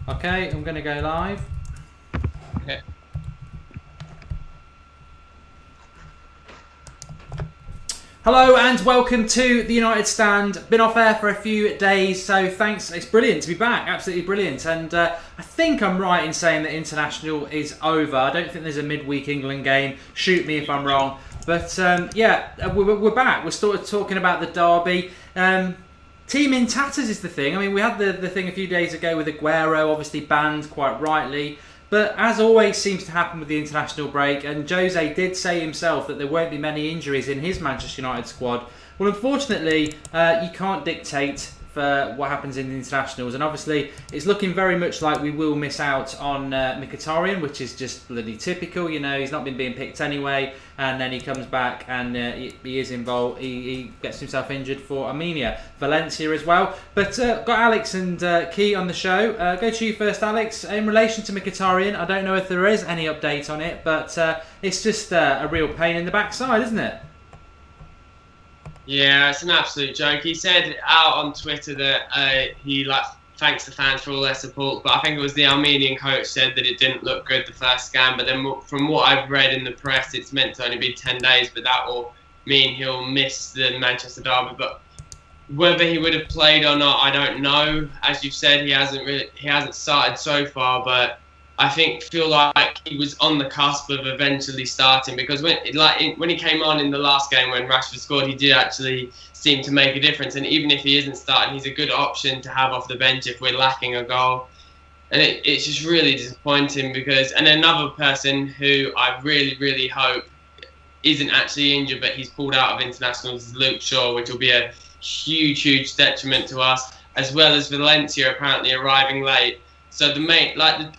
Okay, I'm going to go live. Okay. Hello and welcome to the United Stand. Been off air for a few days, so thanks. It's brilliant to be back, absolutely brilliant. And I think I'm right in saying that international is over. I don't think there's a midweek England game. Shoot me if I'm wrong. But we're back. We're sort of talking about the derby. Team in tatters is the thing. I mean, we had the thing a few days ago with Aguero, obviously banned quite rightly. But as always seems to happen with the international break, and Jose did say himself that there won't be many injuries in his Manchester United squad. Well, unfortunately, you can't dictate for what happens in the internationals, and obviously it's looking very much like we will miss out on Mkhitaryan, which is just bloody typical. You know, he's not been being picked anyway, and then he comes back and he is involved. He gets himself injured for Armenia, Valencia as well. But got Alex and Key on the show. Go to you first, Alex. In relation to Mkhitaryan, I don't know if there is any update on it, but it's just a real pain in the backside, isn't it? Yeah, it's an absolute joke. He said out on Twitter that he thanks the fans for all their support, but I think it was the Armenian coach said that it didn't look good the first scan. But then from what I've read in the press, it's meant to only be 10 days, but that will mean he'll miss the Manchester derby. But whether he would have played or not, I don't know. As you've said, he hasn't started so far, but I feel like he was on the cusp of eventually starting, because when he came on in the last game when Rashford scored, he did actually seem to make a difference. And even if he isn't starting, he's a good option to have off the bench if we're lacking a goal. And it's just really disappointing because, and another person who I really, really hope isn't actually injured but he's pulled out of internationals is Luke Shaw, which will be a huge, huge detriment to us, as well as Valencia apparently arriving late. So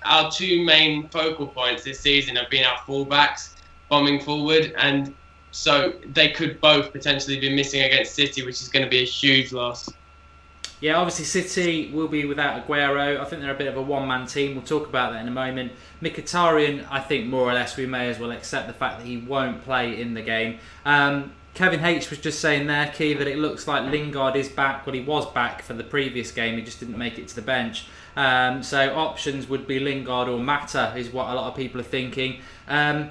our two main focal points this season have been our fullbacks bombing forward, and so they could both potentially be missing against City, which is going to be a huge loss. Yeah, obviously City will be without Aguero. I think they're a bit of a one-man team. We'll talk about that in a moment. Mkhitaryan, I think more or less we may as well accept the fact that he won't play in the game. Kevin H was just saying there, Key, that it looks like Lingard is back. Well, he was back for the previous game. He just didn't make it to the bench. So options would be Lingard or Mata is what a lot of people are thinking. I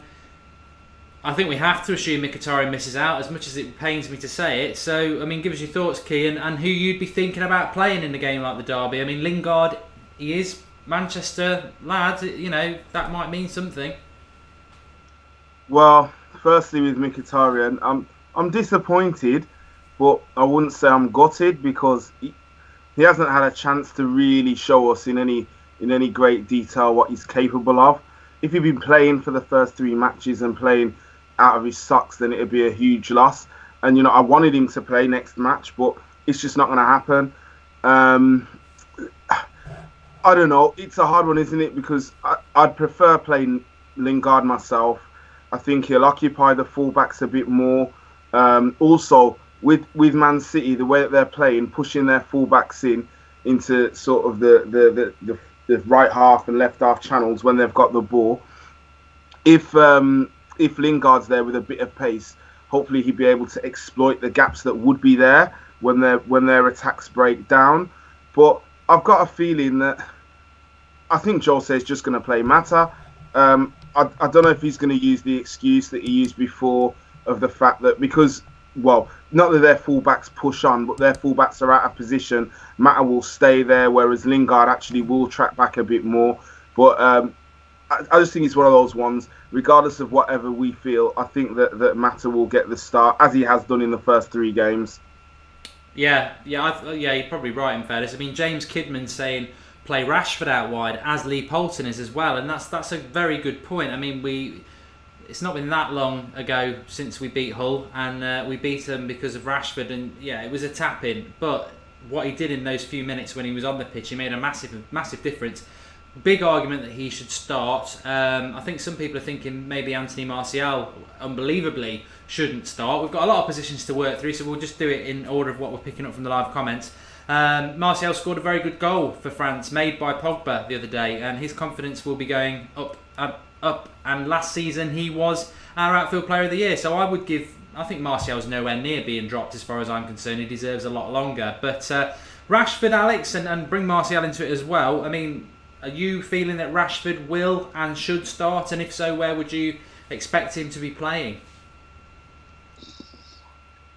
think we have to assume Mkhitaryan misses out, as much as it pains me to say it. So, I mean, give us your thoughts, Key, and who you'd be thinking about playing in a game like the derby. I mean, Lingard, he is Manchester lad. You know, that might mean something. Well, firstly with Mkhitaryan, I'm disappointed, but I wouldn't say I'm gutted, because he hasn't had a chance to really show us in any great detail what he's capable of. If he'd been playing for the first 3 matches and playing out of his socks, then it'd be a huge loss. And, you know, I wanted him to play next match, but it's just not going to happen. I don't know. It's a hard one, isn't it? Because I'd prefer playing Lingard myself. I think he'll occupy the fullbacks a bit more. Also, with Man City, the way that they're playing, pushing their fullbacks into sort of the right half and left half channels when they've got the ball. If Lingard's there with a bit of pace, hopefully he'd be able to exploit the gaps that would be there when their attacks break down. But I've got a feeling that I think Jose is just going to play Mata. I don't know if he's going to use the excuse that he used before of the fact that because, well, not that their fullbacks push on, but their fullbacks are out of position. Mata will stay there, whereas Lingard actually will track back a bit more. But I just think it's one of those ones, regardless of whatever we feel, I think that Mata will get the start, as he has done in the first 3 games. Yeah, you're probably right in fairness. I mean, James Kidman's saying play Rashford out wide, as Lee Poulton is as well, and that's a very good point. I mean, it's not been that long ago since we beat Hull, and we beat them because of Rashford, and yeah, it was a tap-in, but what he did in those few minutes when he was on the pitch, he made a massive difference. Big argument that he should start. I think some people are thinking maybe Anthony Martial, unbelievably, shouldn't start. We've got a lot of positions to work through, so we'll just do it in order of what we're picking up from the live comments. Martial scored a very good goal for France, made by Pogba the other day, and his confidence will be going up. And last season he was our outfield player of the year, so I think Martial's nowhere near being dropped as far as I'm concerned. He deserves a lot longer, but Rashford, Alex, and bring Martial into it as well. I mean, are you feeling that Rashford will and should start? And if so, where would you expect him to be playing?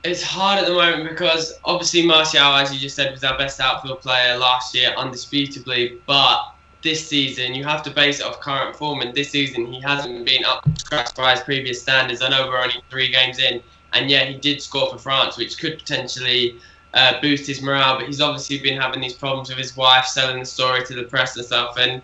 It's hard at the moment because obviously Martial, as you just said, was our best outfield player last year, undisputably. But this season, you have to base it off current form. And this season, he hasn't been up to scratch by his previous standards. I know we're only 3 games in, and yeah, he did score for France, which could potentially boost his morale. But he's obviously been having these problems with his wife, selling the story to the press and stuff. And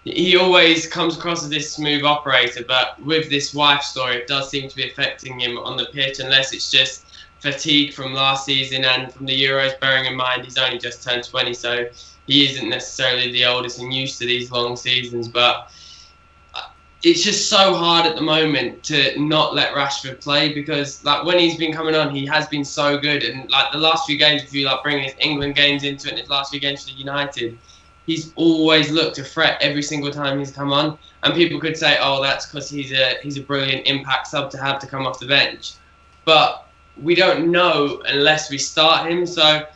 he always comes across as this smooth operator, but with this wife story, it does seem to be affecting him on the pitch, unless it's just fatigue from last season and from the Euros, bearing in mind he's only just turned 20, so he isn't necessarily the oldest and used to these long seasons. But it's just so hard at the moment to not let Rashford play, because like when he's been coming on, he has been so good. And like the last few games, if you like bring his England games into it, and his last few games for United, he's always looked a threat every single time he's come on. And people could say, oh, that's because he's a brilliant impact sub to have to come off the bench. But we don't know unless we start him. So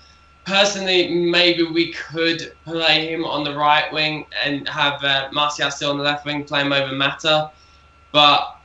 personally, maybe we could play him on the right wing and have Martial still on the left wing, play him over Mata. But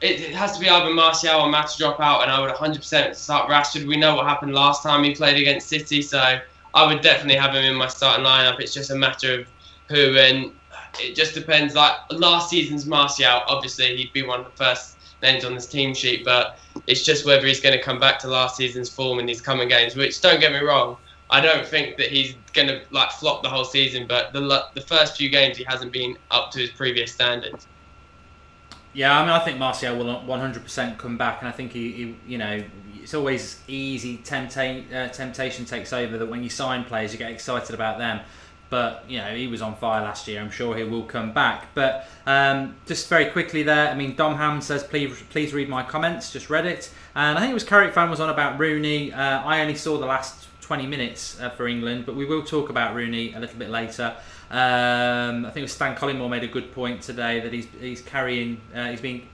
it has to be either Martial or Mata drop out, and I would 100% start Rashford. We know what happened last time he played against City, so I would definitely have him in my starting lineup. It's just a matter of who, and it just depends. Like last season's Martial, obviously he'd be one of the first names on this team sheet, but it's just whether he's going to come back to last season's form in these coming games, which, don't get me wrong, I don't think that he's going to like flop the whole season, but the first few games he hasn't been up to his previous standards. Yeah, I mean, I think Martial will 100% come back, and I think he you know, it's always easy, temptation takes over, that when you sign players you get excited about them. But, you know, he was on fire last year. I'm sure he will come back. But just very quickly there, I mean, Domham says, please read my comments. Just read it. And I think it was Carrick fan was on about Rooney. I only saw the last 20 minutes for England, but we will talk about Rooney a little bit later. I think it was Stan Collymore made a good point today that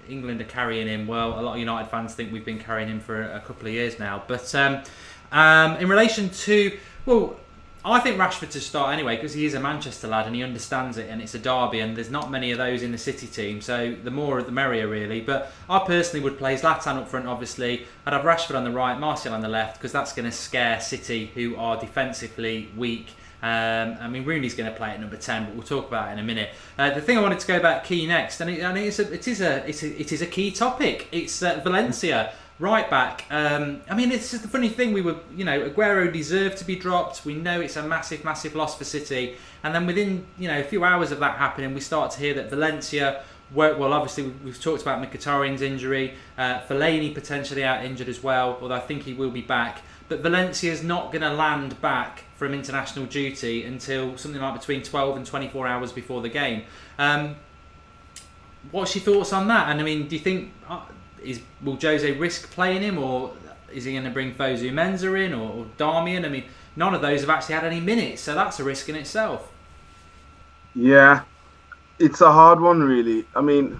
England are carrying him. Well, a lot of United fans think we've been carrying him for a couple of years now. But in relation to, well, I think Rashford to start anyway, because he is a Manchester lad and he understands it, and it's a derby and there's not many of those in the City team, so the more the merrier really. But I personally would play Zlatan up front, obviously. I'd have Rashford on the right, Martial on the left, because that's going to scare City, who are defensively weak. I mean, Rooney's going to play at number 10, but we'll talk about it in a minute. The thing I wanted to go back key next, and it is a key topic. It's Valencia. Right back. I mean, it's just the funny thing. Aguero deserved to be dropped. We know it's a massive, massive loss for City. And then within, a few hours of that happening, we start to hear that Valencia, well, obviously we've talked about Mkhitaryan's injury. Fellaini potentially out injured as well, although I think he will be back. But Valencia's not going to land back from international duty until something like between 12 and 24 hours before the game. What's your thoughts on that? And I mean, do you think... will Jose risk playing him, or is he going to bring Fosu Mensah in, or Darmian? I mean, none of those have actually had any minutes, so that's a risk in itself. Yeah, it's a hard one, really. I mean,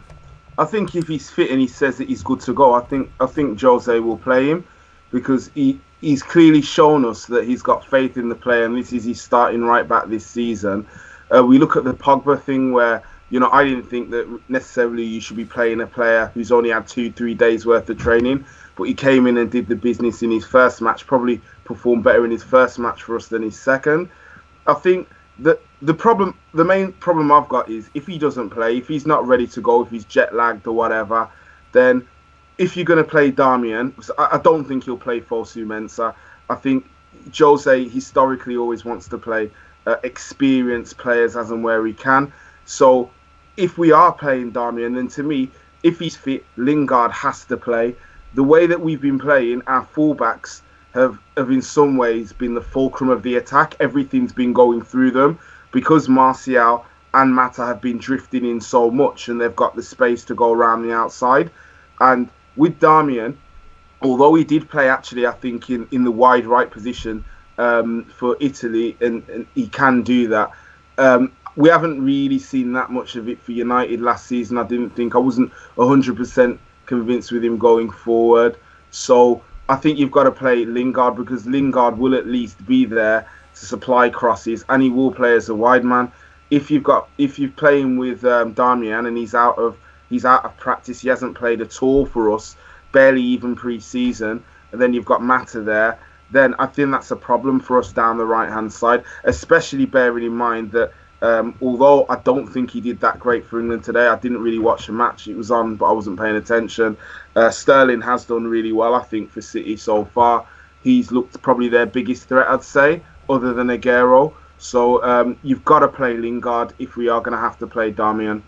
I think if he's fit and he says that he's good to go, I think Jose will play him, because he's clearly shown us that he's got faith in the player, and this is his starting right back this season. We look at the Pogba thing where, I didn't think that necessarily you should be playing a player who's only had 2-3 days worth of training, but he came in and did the business in his first match, probably performed better in his first match for us than his second. I think that the main problem I've got is if he doesn't play, if he's not ready to go, if he's jet lagged or whatever, then if you're going to play Darmian, I don't think he'll play Fosu Mensah. I think Jose historically always wants to play experienced players as and where he can. So if we are playing Darmian, then to me, if he's fit, Lingard has to play. The way that we've been playing, our fullbacks have in some ways been the fulcrum of the attack. Everything's been going through them because Martial and Mata have been drifting in so much, and they've got the space to go around the outside. And with Darmian, although he did play actually, I think, in the wide right position for Italy, and he can do that. We haven't really seen that much of it for United last season. I wasn't 100% convinced with him going forward. So I think you've got to play Lingard because Lingard will at least be there to supply crosses, and he will play as a wide man. If you're playing with Darmian and he's out of practice, he hasn't played at all for us, barely even pre-season, and then you've got Mata there, then I think that's a problem for us down the right-hand side, especially bearing in mind that although I don't think he did that great for England today, I didn't really watch the match. It was on, but I wasn't paying attention. Sterling has done really well, I think, for City so far. He's looked probably their biggest threat, I'd say, other than Aguero. So you've got to play Lingard if we are going to have to play Darmian.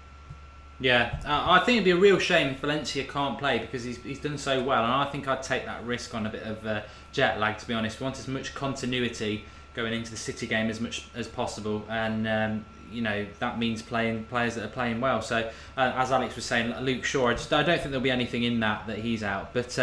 Yeah, I think it'd be a real shame if Valencia can't play because he's done so well, and I think I'd take that risk on a bit of jet lag, to be honest. We want as much continuity going into the City game as much as possible, and that means playing players that are playing well. So as Alex was saying, Luke Shaw, I don't think there'll be anything in that he's out. But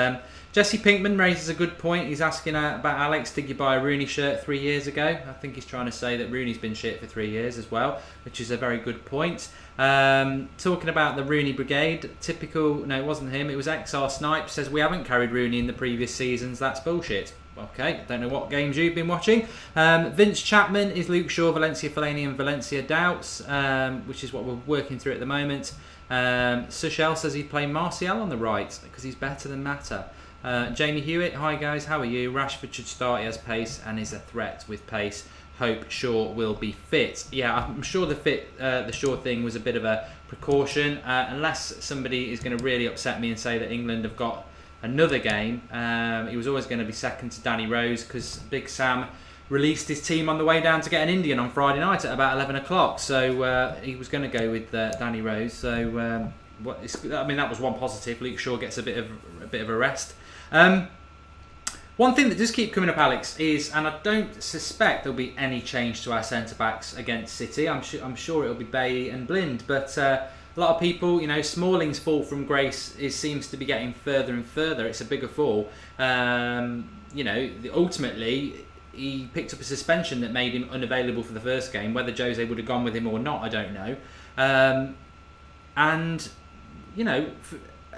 Jesse Pinkman raises a good point. He's asking about Alex, did you buy a Rooney shirt 3 years ago? I think he's trying to say that Rooney's been shit for 3 years as well, which is a very good point. Talking about the Rooney brigade, no, it wasn't him, it was XR Snipe, says we haven't carried Rooney in the previous seasons, that's bullshit. Okay, don't know what games you've been watching. Vince Chapman is Luke Shaw, Valencia Fellaini and Valencia doubts, which is what we're working through at the moment. Sushel says he'd play Martial on the right because he's better than Mata. Jamie Hewitt, hi guys, how are you? Rashford should start, he has pace and is a threat with pace. Hope Shaw will be fit. Yeah, I'm sure the Shaw thing was a bit of a precaution, unless somebody is going to really upset me and say that England have got another game. He was always going to be second to Danny Rose because Big Sam released his team on the way down to get an Indian on Friday night at about 11 o'clock. So he was going to go with Danny Rose. So that was one positive. Luke Shaw gets a bit of a rest. One thing that does keep coming up, Alex, is, and I don't suspect there'll be any change to our centre-backs against City. I'm sure it'll be Bailly and Blind, but a lot of people, Smalling's fall from grace seems to be getting further and further. It's a bigger fall. Ultimately, he picked up a suspension that made him unavailable for the first game. Whether Jose would have gone with him or not, I don't know.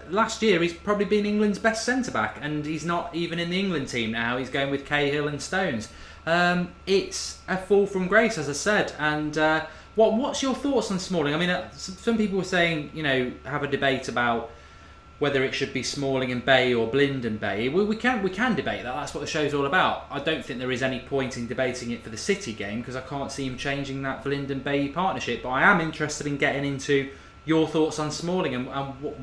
Last year he's probably been England's best centre-back, and he's not even in the England team now. He's going with Cahill and Stones. It's a fall from grace, as I said. And what's your thoughts on Smalling? I mean, some people were saying, have a debate about whether it should be Smalling and Bay or Blind and Bay. We can debate that. That's what the show's all about. I don't think there is any point in debating it for the City game because I can't see him changing that Blind and Bay partnership. But I am interested in getting into your thoughts on Smalling and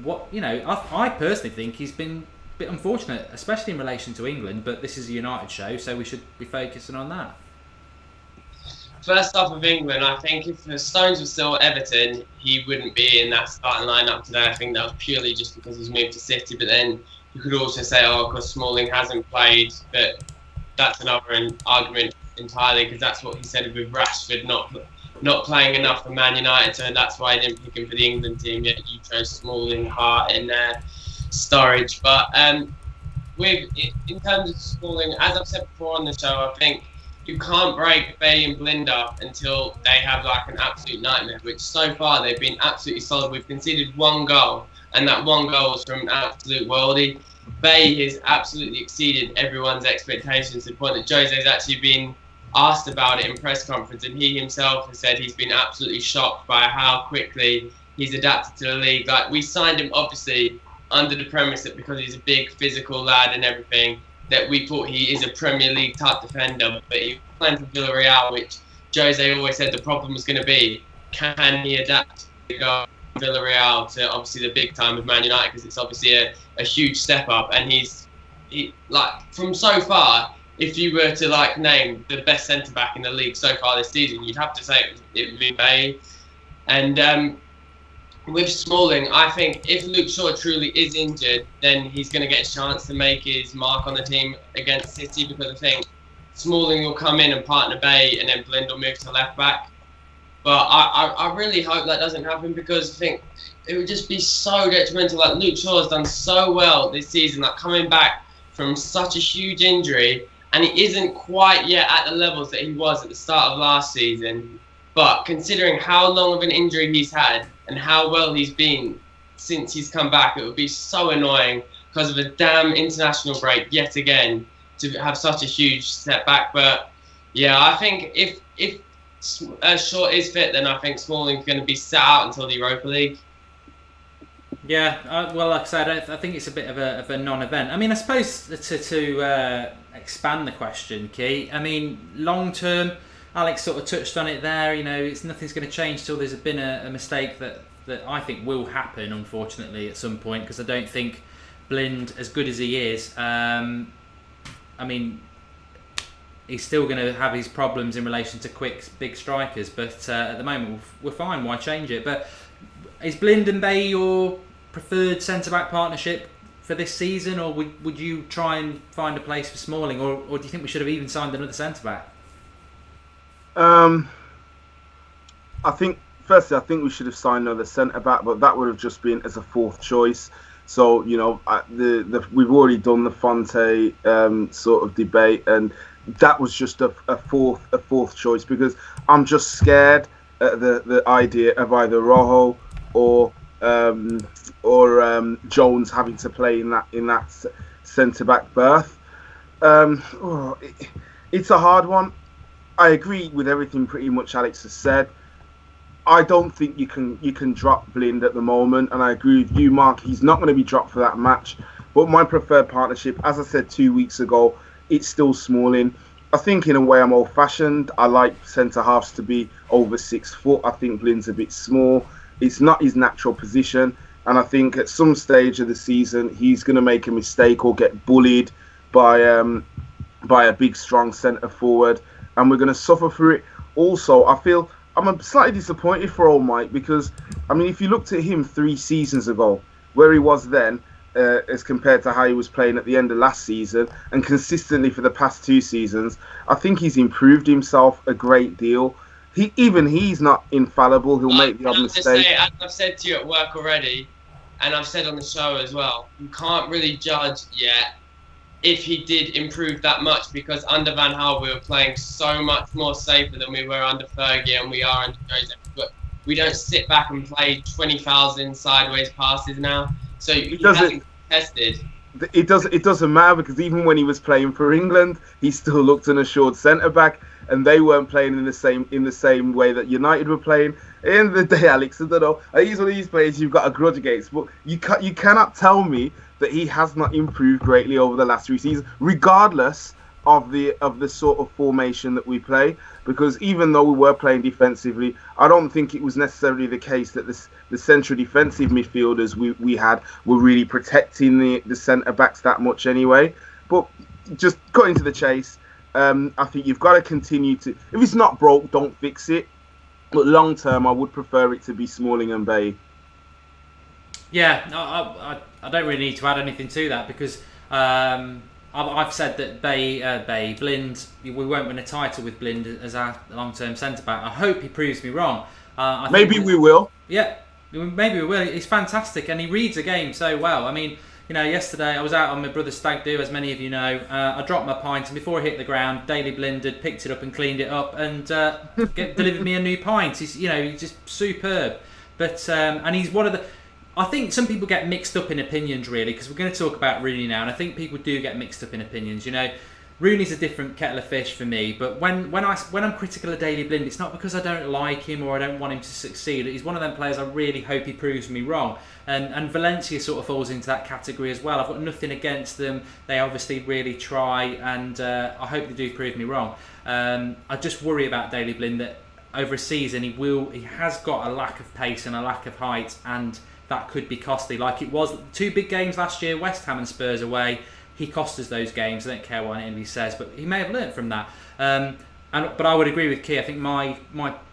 what I personally think he's been a bit unfortunate, especially in relation to England, but this is a United show, so we should be focusing on that. First off with England, I think if Stones was still at Everton, he wouldn't be in that starting lineup today. I think that was purely just because he's moved to City, but then you could also say, because Smalling hasn't played, but that's another argument entirely, because that's what he said with Rashford not playing enough for Man United, so that's why I didn't pick him for the England team. Yet you chose Smalling, Hart, and Sturridge. But in terms of Smalling, as I've said before on the show, I think you can't break Bay and Blind up until they have an absolute nightmare. Which so far they've been absolutely solid. We've conceded one goal, and that one goal was from an absolute worldie. Bay has absolutely exceeded everyone's expectations to the point that Jose's actually been asked about it in press conference, and he himself has said he's been absolutely shocked by how quickly he's adapted to the league. We signed him obviously under the premise that because he's a big physical lad and everything, that we thought he is a Premier League type defender, but he was playing for Villarreal, which Jose always said the problem was going to be, can he adapt to go Villarreal to obviously the big time of Man United, because it's obviously a huge step up, and he from so far, if you were to name the best centre back in the league so far this season, you'd have to say it would be Bay. And with Smalling, I think if Luke Shaw truly is injured, then he's going to get a chance to make his mark on the team against City, because I think Smalling will come in and partner Bay, and then Blind will move to left back. But I really hope that doesn't happen, because I think it would just be so detrimental. Luke Shaw has done so well this season, coming back from such a huge injury. And he isn't quite yet at the levels that he was at the start of last season. But considering how long of an injury he's had and how well he's been since he's come back, it would be so annoying. Because because of a damn international break yet again to have such a huge setback. But yeah, I think if Short is fit, then I think Smalling's going to be sat out until the Europa League. Yeah, well, like I said, I think it's a bit of a non-event. I mean, I suppose to expand the question, Key. I mean, long term, Alex sort of touched on it there. You know, nothing's going to change till there's been a mistake that I think will happen, unfortunately, at some point. Because I don't think Blind, as good as he is, I mean, he's still going to have his problems in relation to quick, big strikers. But at the moment, we're fine. Why change it? But is Blind and Bay your preferred centre-back partnership for this season, or would you try and find a place for Smalling, or do you think we should have even signed another centre-back? I think we should have signed another centre-back, but that would have just been as a fourth choice. So, you know, we've already done the Fonte sort of debate, and that was just a fourth choice, because I'm just scared at the idea of either Rojo or Jones having to play in that centre back berth. It's a hard one. I agree with everything pretty much Alex has said. I don't think you can drop Blind at the moment, and I agree with you, Mark. He's not going to be dropped for that match. But my preferred partnership, as I said 2 weeks ago, it's still Smalling. I think in a way I'm old-fashioned. I like centre halves to be over 6 foot. I think Blind's a bit small. It's not his natural position, and I think at some stage of the season he's going to make a mistake or get bullied by a big, strong centre forward, and we're going to suffer through it. Also, I feel I'm slightly disappointed for old Mike, because I mean, if you looked at him 3 seasons ago, where he was then, as compared to how he was playing at the end of last season, and consistently for the past 2 seasons, I think he's improved himself a great deal. He's not infallible. He'll make the odd mistake. As I've said to you at work already, and I've said on the show as well, you can't really judge yet if he did improve that much, because under Van Gaal we were playing so much more safer than we were under Fergie and we are under Jose. But we don't sit back and play 20,000 sideways passes now. So he hasn't tested. It doesn't matter, because even when he was playing for England, he still looked an assured centre back, and they weren't playing in the same way that United were playing. At the end of the day, Alex, I don't know. He's one of these players you've got a grudge against, but you cannot tell me that he has not improved greatly over the last 3 seasons, regardless of the sort of formation that we play. Because even though we were playing defensively, I don't think it was necessarily the case that the central defensive midfielders we had were really protecting the centre backs that much anyway. But just cutting to the chase, I think you've got to continue to. If it's not broke, don't fix it. But long term, I would prefer it to be Smalling and Bay. Yeah, I don't really need to add anything to that, because I've said that Blind, we won't win a title with Blind as our long-term centre-back. I hope he proves me wrong. Maybe we will. Yeah, maybe we will. He's fantastic, and he reads a game so well. I mean, you know, yesterday I was out on my brother's stag do, as many of you know. I dropped my pint, and before it hit the ground, Daley Blind had picked it up and cleaned it up and delivered me a new pint. He's just superb. But and he's one of the. I think some people get mixed up in opinions, really, because we're going to talk about Rooney now, and I think people do get mixed up in opinions. You know, Rooney's a different kettle of fish for me, but when I'm critical of Daley Blind, it's not because I don't like him or I don't want him to succeed. He's one of them players I really hope he proves me wrong, and Valencia sort of falls into that category as well. I've got nothing against them. They obviously really try, and I hope they do prove me wrong. I just worry about Daley Blind that over a season he has got a lack of pace and a lack of height, and that could be costly. Like it was 2 big games last year, West Ham and Spurs away. He cost us those games. I don't care what anybody says, but he may have learnt from that. But I would agree with Key. I think my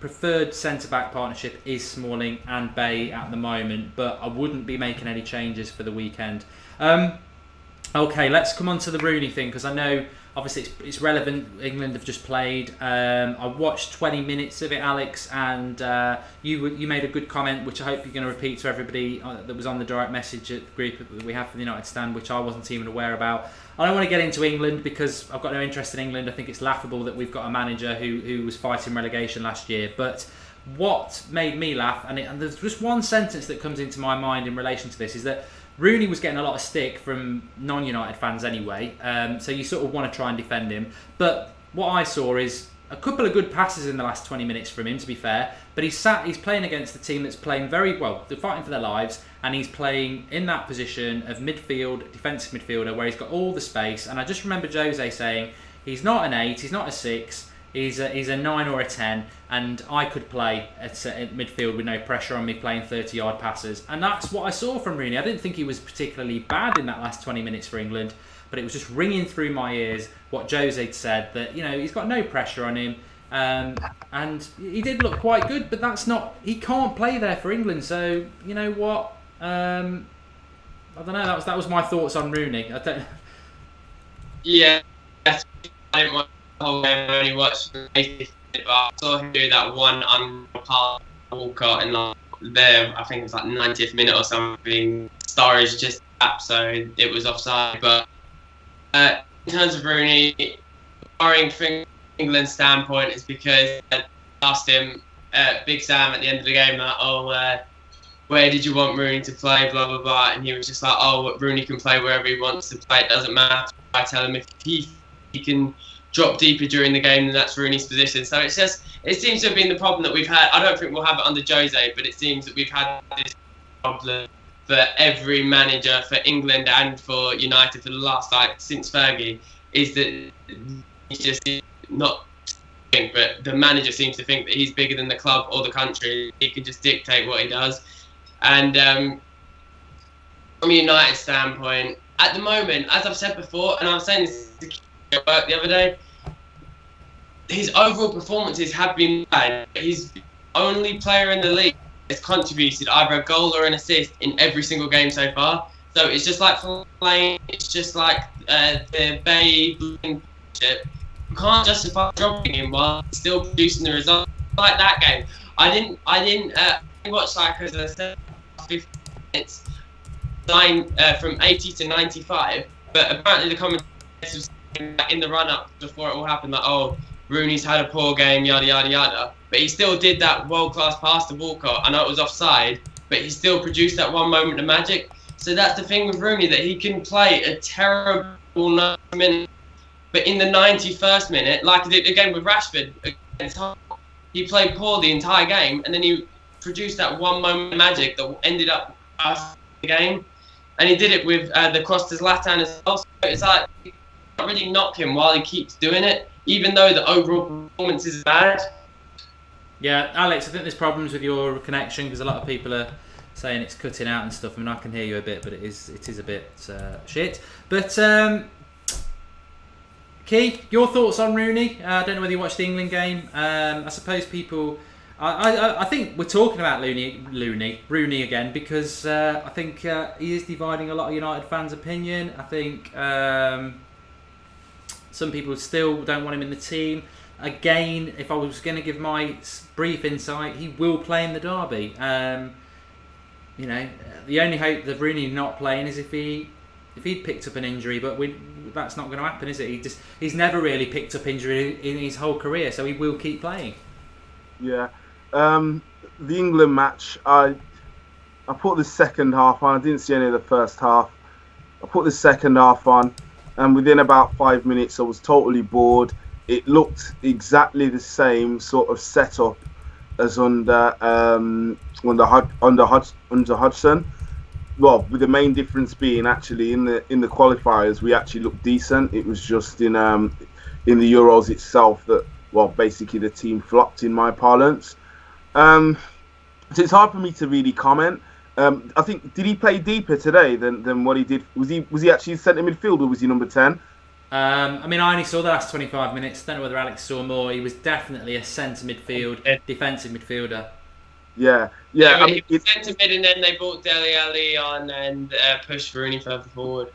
preferred centre-back partnership is Smalling and Bay at the moment, but I wouldn't be making any changes for the weekend. Okay, let's come on to the Rooney thing, because I know obviously it's relevant. England have just played. I watched 20 minutes of it, Alex, and you made a good comment, which I hope you're going to repeat to everybody that was on the direct message at the group that we have for the United Stand, which I wasn't even aware about. I don't want to get into England because I've got no interest in England. I think it's laughable that we've got a manager who was fighting relegation last year. But what made me laugh, and there's just one sentence that comes into my mind in relation to this, is that Rooney was getting a lot of stick from non-United fans anyway, so you sort of want to try and defend him. But what I saw is a couple of good passes in the last 20 minutes from him, to be fair. But he's playing against a team that's playing very well. They're fighting for their lives, and he's playing in that position of midfield, defensive midfielder, where he's got all the space. And I just remember Jose saying, he's not an 8, he's not a 6, he's a 9 or a 10, and I could play at midfield with no pressure on me playing 30-yard passes. And that's what I saw from Rooney. I didn't think he was particularly bad in that last 20 minutes for England, but it was just ringing through my ears what Jose had said, that he's got no pressure on him. And he did look quite good, but he can't play there for England. So you know what? I don't know. That was my thoughts on Rooney. Yeah, I didn't watch the whole game. I only watched the 80th minute, but I saw him do that one pass Walcott in I think it was like 90th minute or something. Sturridge just tapped, so it was offside. But in terms of Rooney, worrying from England's standpoint is because I asked him, Big Sam, at the end of the game, that, where did you want Rooney to play, blah, blah, blah. And he was just like, Rooney can play wherever he wants to play. It doesn't matter. I tell him if he can drop deeper during the game, then that's Rooney's position. So it seems to have been the problem that we've had. I don't think we'll have it under Jose, but it seems that we've had this problem for every manager, for England and for United for the last, since Fergie, is that he's just not think, but the manager seems to think that he's bigger than the club or the country. He can just dictate what he does. And from a United standpoint, at the moment, as I've said before, and I was saying this to work the other day, his overall performances have been bad. He's the only player in the league that's contributed either a goal or an assist in every single game so far. So it's just like Fellaini, it's just like the Bay championship. You can't justify dropping him while he's still producing the results. Like that game, I didn't watch, like, as I said, 15 minutes, from 80 to 95. But apparently the commentators in the run-up before it all happened, like, Rooney's had a poor game, yada yada yada. But he still did that world-class pass to Walcott. I know it was offside, but he still produced that one moment of magic. So that's the thing with Rooney, that he can play a terrible 90 minutes. But in the 91st minute, like he did again with Rashford against Hull, he played poor the entire game, and then he produced that one moment of magic that ended up the game. And he did it with the cross to Zlatan as well. So it's like, you can't really knock him while he keeps doing it, even though the overall performance is bad. Yeah, Alex, I think there's problems with your connection because a lot of people are saying it's cutting out and stuff. I mean, I can hear you a bit, but it is a bit shit. But Keith, your thoughts on Rooney? I don't know whether you watched the England game. I suppose people... I think we're talking about Rooney again because I think he is dividing a lot of United fans' opinion. I think some people still don't want him in the team. Again, if I was going to give my brief insight, he will play in the derby. The only hope that Rooney not playing is if he'd picked up an injury, but that's not going to happen, is it? He's never really picked up injury in his whole career, so he will keep playing. Yeah. The England match, I put the second half on. I didn't see any of the first half. I put the second half on, and within about 5 minutes, I was totally bored. It looked exactly the same sort of setup as under Hodgson. Well, with the main difference being actually in the qualifiers, we actually looked decent. It was just in the Euros itself that, well, basically the team flopped, in my parlance. So it's hard for me to really comment. I think, did he play deeper today than what he did? Was he actually centre midfield, or was he number 10? I mean, I only saw the last 25 minutes. Don't know whether Alex saw more. He was definitely a centre midfield, defensive midfielder. Yeah. I mean, he was centre mid, and then they brought Dele Alli on and pushed Rooney further forward.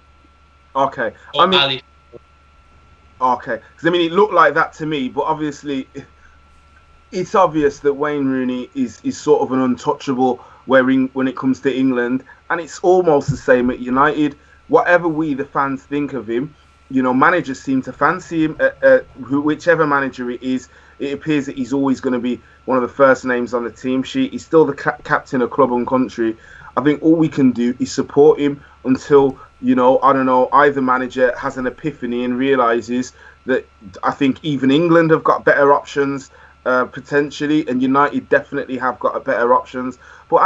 Okay. Okay, because I mean, it looked like that to me, but obviously, it's obvious that Wayne Rooney is sort of an untouchable when it comes to England, and it's almost the same at United. Whatever we, the fans, think of him, managers seem to fancy him. Whichever manager it is, it appears that he's always going to be one of the first names on the team sheet. He's still the captain of club and country. I think all we can do is support him until, I don't know, either manager has an epiphany and realises that. I think even England have got better options potentially, and United definitely have got better options. But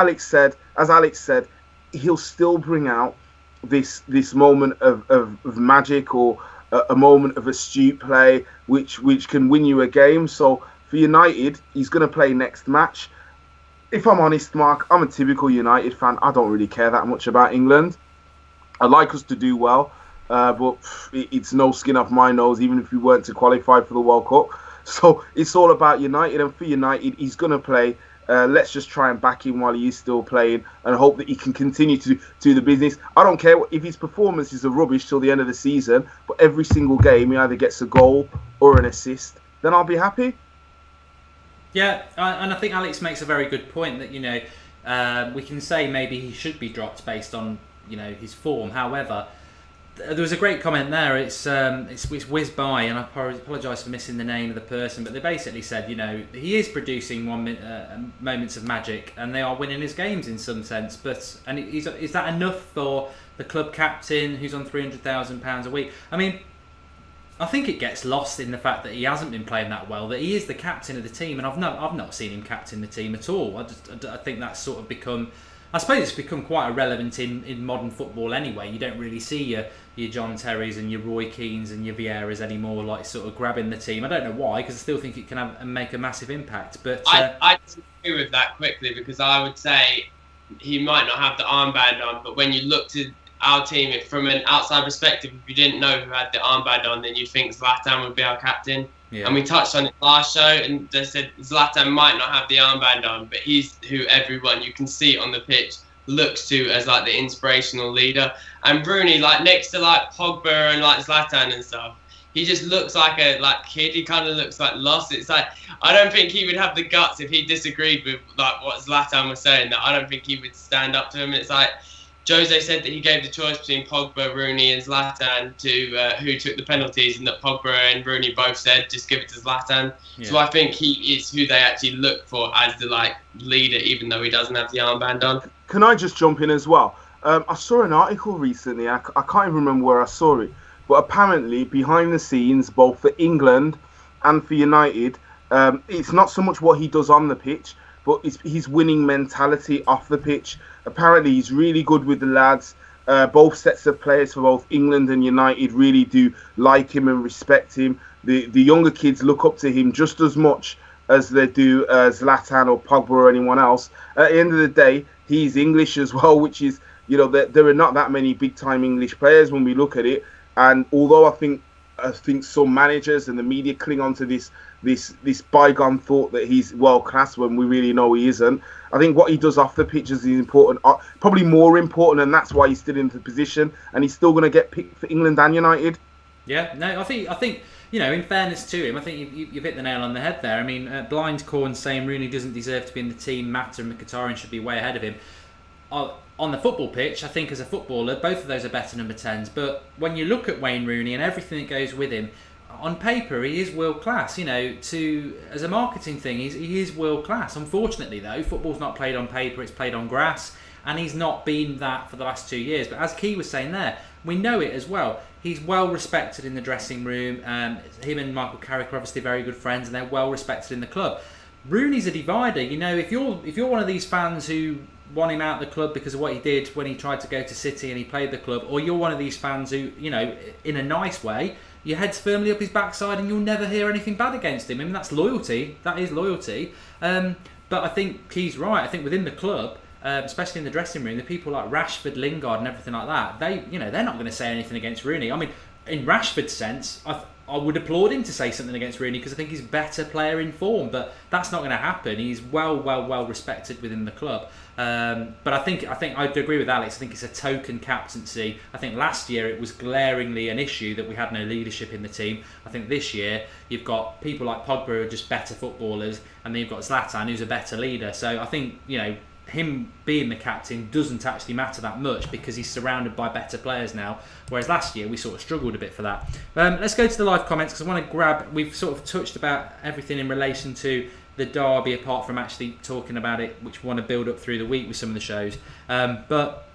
as Alex said, he'll still bring out this moment of magic, or a moment of astute play, which can win you a game. So for United, he's going to play next match. If I'm honest, Mark, I'm a typical United fan. I don't really care that much about England. I'd like us to do well, but it's no skin off my nose, even if we weren't to qualify for the World Cup. So it's all about United, and for United, he's going to play. Let's just try and back him while he is still playing, and hope that he can continue to do the business. I don't care if his performances are rubbish till the end of the season, but every single game he either gets a goal or an assist, then I'll be happy. Yeah, and I think Alex makes a very good point that, we can say maybe he should be dropped based on, his form. However, there was a great comment there. It's whizzed by, and I apologise for missing the name of the person, but they basically said, he is producing moments of magic, and they are winning his games in some sense. And is that enough for the club captain who's on £300,000 a week? I mean, I think it gets lost in the fact that he hasn't been playing that well, that he is the captain of the team, and I've not seen him captain the team at all. I think that's sort of become, I suppose it's become quite irrelevant in modern football anyway. You don't really see your John Terrys and your Roy Keanes and your Vieiras anymore, like sort of grabbing the team. I don't know why, because I still think it can have and make a massive impact. But I disagree with that quickly, because I would say he might not have the armband on, but when you look to our team, if from an outside perspective, if you didn't know who had the armband on, then you'd think Zlatan would be our captain. Yeah. And we touched on it last show, and they said Zlatan might not have the armband on, but he's who everyone, you can see on the pitch, looks to as like the inspirational leader. And Rooney, like next to like Pogba and like Zlatan and stuff, he just looks like a kid. He kind of looks like lost. It's like, I don't think he would have the guts if he disagreed with like what Zlatan was saying. That I don't think he would stand up to him. It's like Jose said that he gave the choice between Pogba, Rooney, and Zlatan to who took the penalties, and that Pogba and Rooney both said just give it to Zlatan. Yeah. So I think he is who they actually look for as the leader, even though he doesn't have the armband on. Can I just jump in as well? I saw an article recently. I can't even remember where I saw it, but apparently behind the scenes, both for England and for United, it's not so much what he does on the pitch, but it's his winning mentality off the pitch. Apparently, he's really good with the lads. Both sets of players for both England and United really do like him and respect him. The younger kids look up to him just as much as they do Zlatan or Pogba or anyone else. At the end of the day, he's English as well, which is, there are not that many big-time English players when we look at it. And although I think some managers and the media cling on to this bygone thought that he's world class when we really know he isn't. I think what he does off the pitch is important, probably more important, and that's why he's still in the position, and he's still going to get picked for England and United. Yeah, no, I think in fairness to him, I think you've hit the nail on the head there. I mean, Blind Corn saying Rooney doesn't deserve to be in the team. Mata and Mkhitaryan should be way ahead of him. On the football pitch, I think as a footballer, both of those are better number 10s. But when you look at Wayne Rooney and everything that goes with him, on paper, he is world class. As a marketing thing, he is world class. Unfortunately, though, football's not played on paper; it's played on grass, and he's not been that for the last 2 years. But as Key was saying there, we know it as well. He's well respected in the dressing room. Him and Michael Carrick are obviously very good friends, and they're well respected in the club. Rooney's a divider. If you're one of these fans who want him out of the club because of what he did when he tried to go to City and he played the club, or you're one of these fans who, in a nice way, your head's firmly up his backside and you'll never hear anything bad against him. I mean, that's loyalty. That is loyalty. But I think Key's right. I think within the club, especially in the dressing room, the people like Rashford, Lingard and everything like that, they're not going to say anything against Rooney. I mean, in Rashford's sense, I would applaud him to say something against Rooney because I think he's a better player in form, but that's not going to happen. He's well respected within the club. But I think I'd agree with Alex. I think it's a token captaincy. I think last year it was glaringly an issue that we had no leadership in the team. I think this year you've got people like Pogba who are just better footballers, and then you've got Zlatan who's a better leader. So I think him being the captain doesn't actually matter that much because he's surrounded by better players now, whereas last year we sort of struggled a bit for that. Let's go to the live comments because I want to grab, we've sort of touched about everything in relation to the derby apart from actually talking about it, which we want to build up through the week with some of the shows. But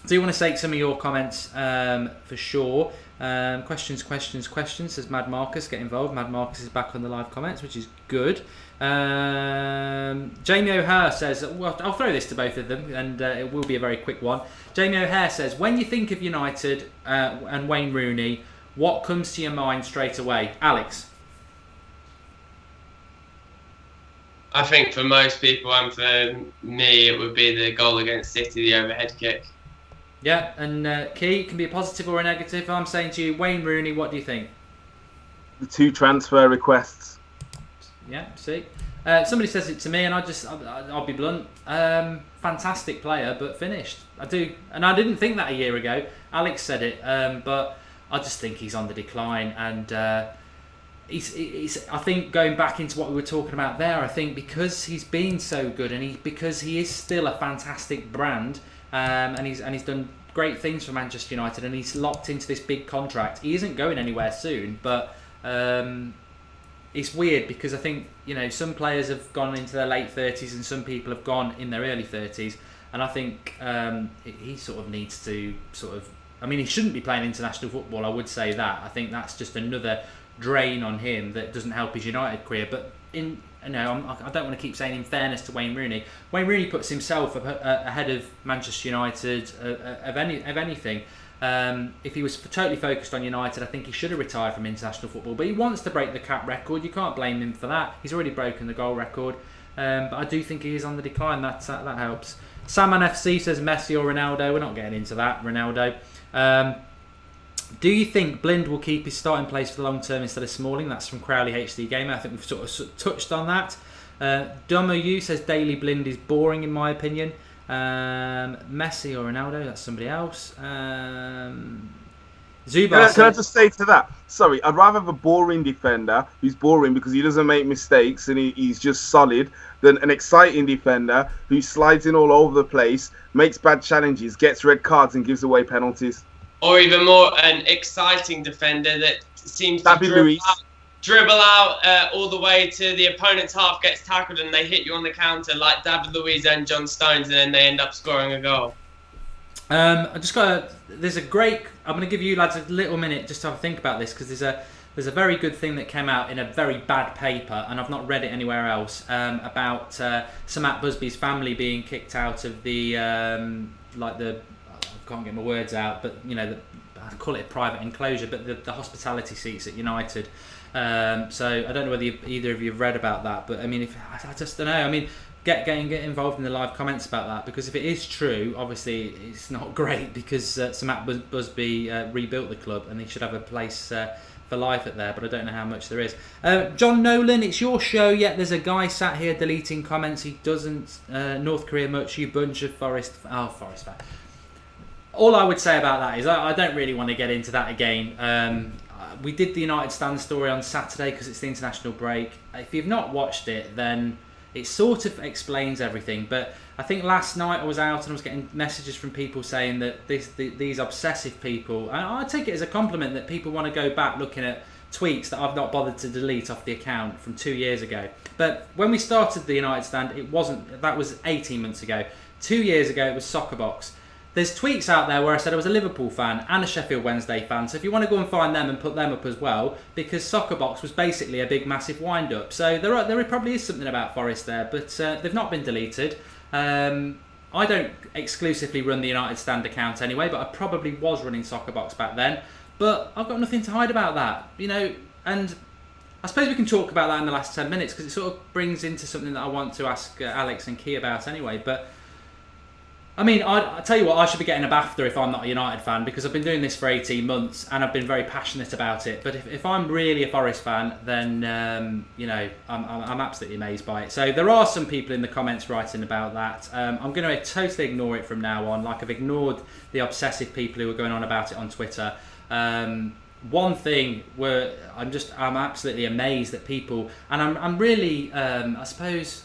do you want to take some of your comments for sure? Questions, says Mad Marcus. Get involved. Mad Marcus is back on the live comments, which is good. Jamie O'Hare says, well, I'll throw this to both of them and it will be a very quick one. Jamie O'Hare says, when you think of United and Wayne Rooney, what comes to your mind straight away? Alex? I think for most people and for me, it would be the goal against City, the overhead kick. Yeah, and Key, can be a positive or a negative. I'm saying to you, Wayne Rooney, what do you think? The 2 transfer requests. Yeah, see? Somebody says it to me and I'll be blunt. Fantastic player, but finished. I do. And I didn't think that a year ago. Alex said it, but I just think he's on the decline. And he's I think going back into what we were talking about there, I think because he's been so good and because he is still a fantastic brand, and he's done great things for Manchester United and he's locked into this big contract. He isn't going anywhere soon, but it's weird because I think, you know, some players have gone into their late 30s and some people have gone in their early 30s, and I think he sort of needs to I mean, he shouldn't be playing international football, I would say that. I think that's just another drain on him that doesn't help his United career. But I don't want to keep saying in fairness to Wayne Rooney puts himself ahead of Manchester United of anything. If he was totally focused on United, I think he should have retired from international football. But he wants to break the cap record. You can't blame him for that. He's already broken the goal record. But I do think he is on the decline. That helps. Salman FC says Messi or Ronaldo. We're not getting into that. Ronaldo. Do you think Blind will keep his starting place for the long term instead of Smalling? That's from Crowley HD Gamer. I think we've sort of touched on that. Dummo U says Daily Blind is boring in my opinion. Messi or Ronaldo, that's somebody else. Zubar Can I just say to that? Sorry, I'd rather have a boring defender who's boring because he doesn't make mistakes and he's just solid than an exciting defender who slides in all over the place, makes bad challenges, gets red cards and gives away penalties. Or even more, an exciting defender that seems to dribble out all the way to the opponent's half, gets tackled, and they hit you on the counter like David Luiz and John Stones, and then they end up scoring a goal. I'm going to give you lads a little minute just to have a think about this, because there's a very good thing that came out in a very bad paper, and I've not read it anywhere else, about Sir Matt Busby's family being kicked out of I can't get my words out, but you know, I call it a private enclosure, but the hospitality seats at United. So I don't know whether either of you have read about that, but I mean, I just don't know. I mean, get involved in the live comments about that, because if it is true, obviously it's not great, because Sir Matt Busby rebuilt the club and he should have a place for life at there, but I don't know how much there is. John Nolan, it's your show, yet there's a guy sat here deleting comments. He doesn't North Korea much, you bunch of Forest fan. All I would say about that is I don't really want to get into that again. We did the United Stand story on Saturday because it's the international break. If you've not watched it, then it sort of explains everything. But I think last night I was out and I was getting messages from people saying that these obsessive people, and I take it as a compliment that people want to go back looking at tweets that I've not bothered to delete off the account from 2 years ago. But when we started the United Stand, that was 18 months ago. 2 years ago it was Soccerbox. There's tweets out there where I said I was a Liverpool fan and a Sheffield Wednesday fan, so if you want to go and find them and put them up as well, because Soccerbox was basically a big massive wind-up. So there probably is something about Forest there, but they've not been deleted. I don't exclusively run the United Stand account anyway, but I probably was running Soccerbox back then. But I've got nothing to hide about that, you know, and I suppose we can talk about that in the last 10 minutes, because it sort of brings into something that I want to ask Alex and Key about anyway. But I mean, I tell you what, I should be getting a BAFTA if I'm not a United fan, because I've been doing this for 18 months and I've been very passionate about it. But if I'm really a Forest fan, then you know, I'm absolutely amazed by it. So there are some people in the comments writing about that. I'm going to totally ignore it from now on. Like I've ignored the obsessive people who are going on about it on Twitter. One thing where I'm absolutely amazed that people, and I'm really, I suppose,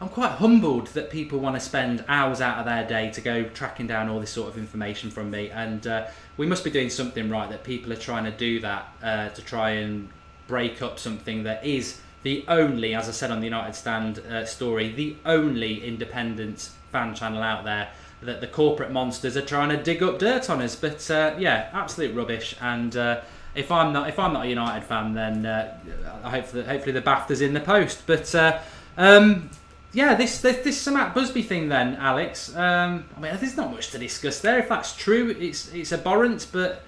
I'm quite humbled that people want to spend hours out of their day to go tracking down all this sort of information from me, and we must be doing something right that people are trying to do that to try and break up something that is the only, as I said on the United Stand story, the only independent fan channel out there that the corporate monsters are trying to dig up dirt on us. But yeah, absolute rubbish. And if I'm not a United fan, then hopefully the BAFTA's in the post. But yeah, this Samat Busby thing then, Alex. I mean, there's not much to discuss there. If that's true, it's abhorrent. But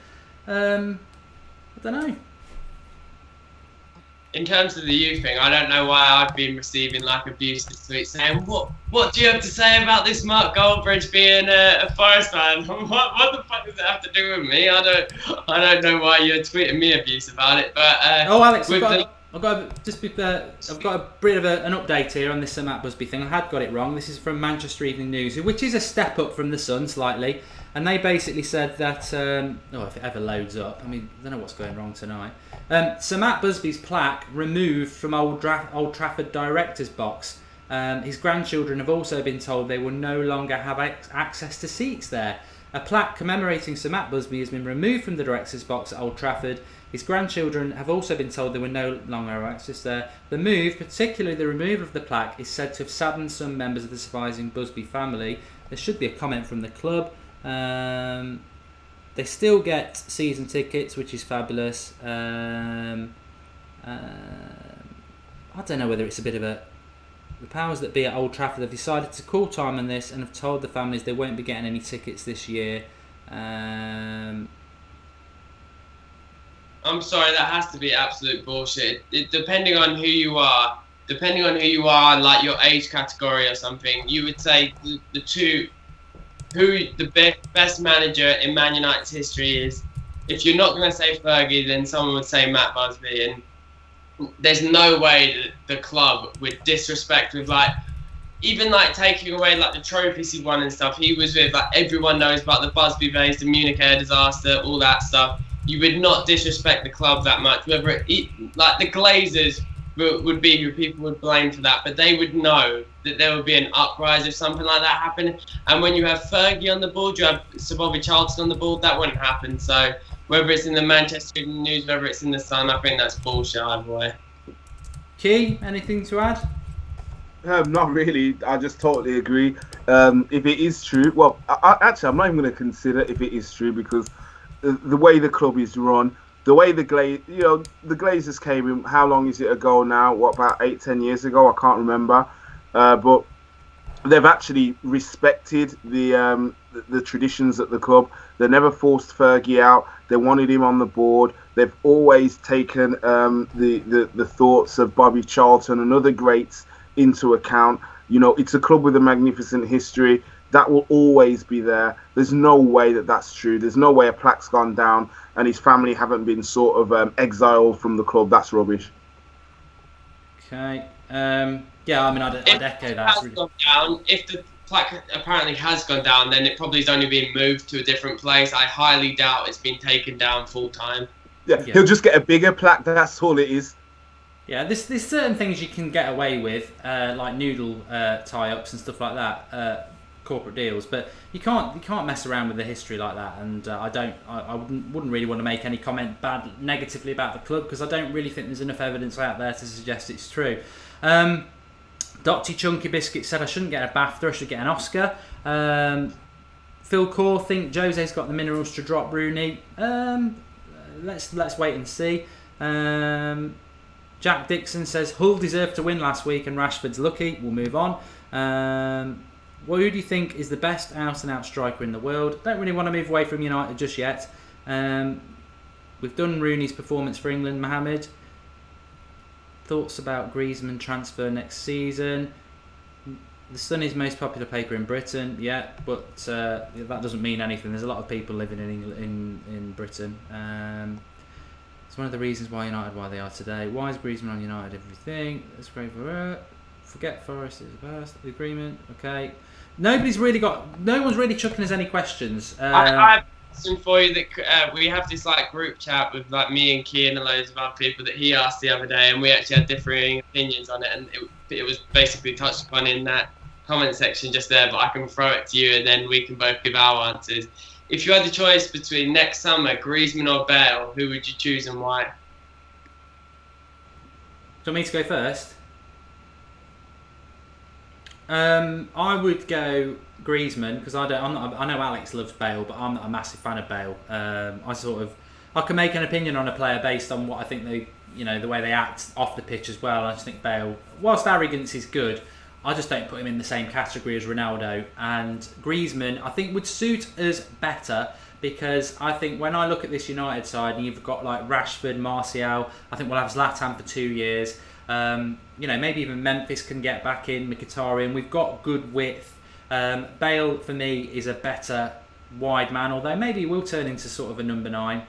I don't know. In terms of the youth thing, I don't know why I've been receiving like abusive tweets saying, "What do you have to say about this Mark Goldbridge being a Forest fan? What the fuck does that have to do with me? I don't know why you're tweeting me abuse about it." But Alex, I've got a bit of an update here on this Matt Busby thing. I had got it wrong. This is from Manchester Evening News, which is a step up from the Sun slightly, and they basically said that if it ever loads up, I mean, I don't know what's going wrong tonight. Sir Matt Busby's plaque removed from Old Trafford director's box. His grandchildren have also been told they will no longer have access to seats there. A plaque commemorating Sir Matt Busby has been removed from the director's box at Old Trafford. His grandchildren have also been told they will no longer have access there. The move, particularly the removal of the plaque, is said to have saddened some members of the surviving Busby family. There should be a comment from the club. They still get season tickets, which is fabulous. I don't know whether it's a bit of a... The powers that be at Old Trafford have decided to call time on this and have told the families they won't be getting any tickets this year. I'm sorry, that has to be absolute bullshit. Depending on who you are, like your age category or something, you would say the two... Who the best manager in Man United's history is. If you're not going to say Fergie, then someone would say Matt Busby. And there's no way that the club would disrespect with even taking away the trophies he won and stuff. He was with everyone knows about the Busby Vase, the Munich air disaster, all that stuff. You would not disrespect the club that much. Whether the Glazers would be who people would blame for that, but they would know that there would be an uprising if something like that happened. And when you have Fergie on the board, you have Sir Bobby Charlton on the board, that wouldn't happen. So whether it's in the Manchester Evening News, whether it's in the Sun, I think that's bullshit either way. Key, anything to add? Not really. I just totally agree. If it is true, well, I'm not even going to consider if it is true, because the way the club is run, the way the Glazers came in, how long is it ago now? What, about 8-10 years ago? I can't remember. But they've actually respected the traditions at the club. They never forced Fergie out. They wanted him on the board. They've always taken the thoughts of Bobby Charlton and other greats into account. It's a club with a magnificent history. That will always be there. There's no way that that's true. There's no way a plaque's gone down and his family haven't been sort of exiled from the club. That's rubbish. Okay. Yeah, I mean, I'd echo that. If the plaque apparently has gone down, then it probably is only being moved to a different place. I highly doubt it's been taken down full time. Yeah, he'll just get a bigger plaque. That's all it is. Yeah, there's certain things you can get away with, like noodle tie-ups and stuff like that. Corporate deals, but you can't mess around with the history like that. And I wouldn't really want to make any comment negatively about the club, because I don't really think there's enough evidence out there to suggest it's true. Dr. Chunky Biscuit said I shouldn't get a BAFTA, I should get an Oscar. Phil Core think Jose's got the minerals to drop Rooney. Let's wait and see. Jack Dixon says Hull deserved to win last week and Rashford's lucky. We'll move on. Who do you think is the best out-and-out striker in the world? Don't really want to move away from United just yet. We've done Rooney's performance for England, Mohamed. Thoughts about Griezmann transfer next season? The Sun is most popular paper in Britain, yeah, but that doesn't mean anything. There's a lot of people living in Britain. It's one of the reasons why United, why they are today. Why is Griezmann on United? Everything. That's great for her. Forget Forest is the best. The agreement. Okay. No one's really chucking us any questions. I question for you that we have this like group chat with like me and Kean and loads of other people that he asked the other day, and we actually had differing opinions on it, and it was basically touched upon in that comment section just there. But I can throw it to you, and then we can both give our answers. If you had the choice between next summer, Griezmann or Bale, who would you choose and why? Do you want me to go first? I would go Griezmann because I know Alex loves Bale, but I'm not a massive fan of Bale. I can make an opinion on a player based on what I think the way they act off the pitch as well. I just think Bale, whilst arrogance is good, I just don't put him in the same category as Ronaldo. And Griezmann, I think, would suit us better because I think when I look at this United side, and you've got like Rashford, Martial, I think we'll have Zlatan for 2 years. Maybe even Memphis can get back in, Mkhitaryan. We've got good width. Bale, for me, is a better wide man, although maybe he will turn into sort of a number 9.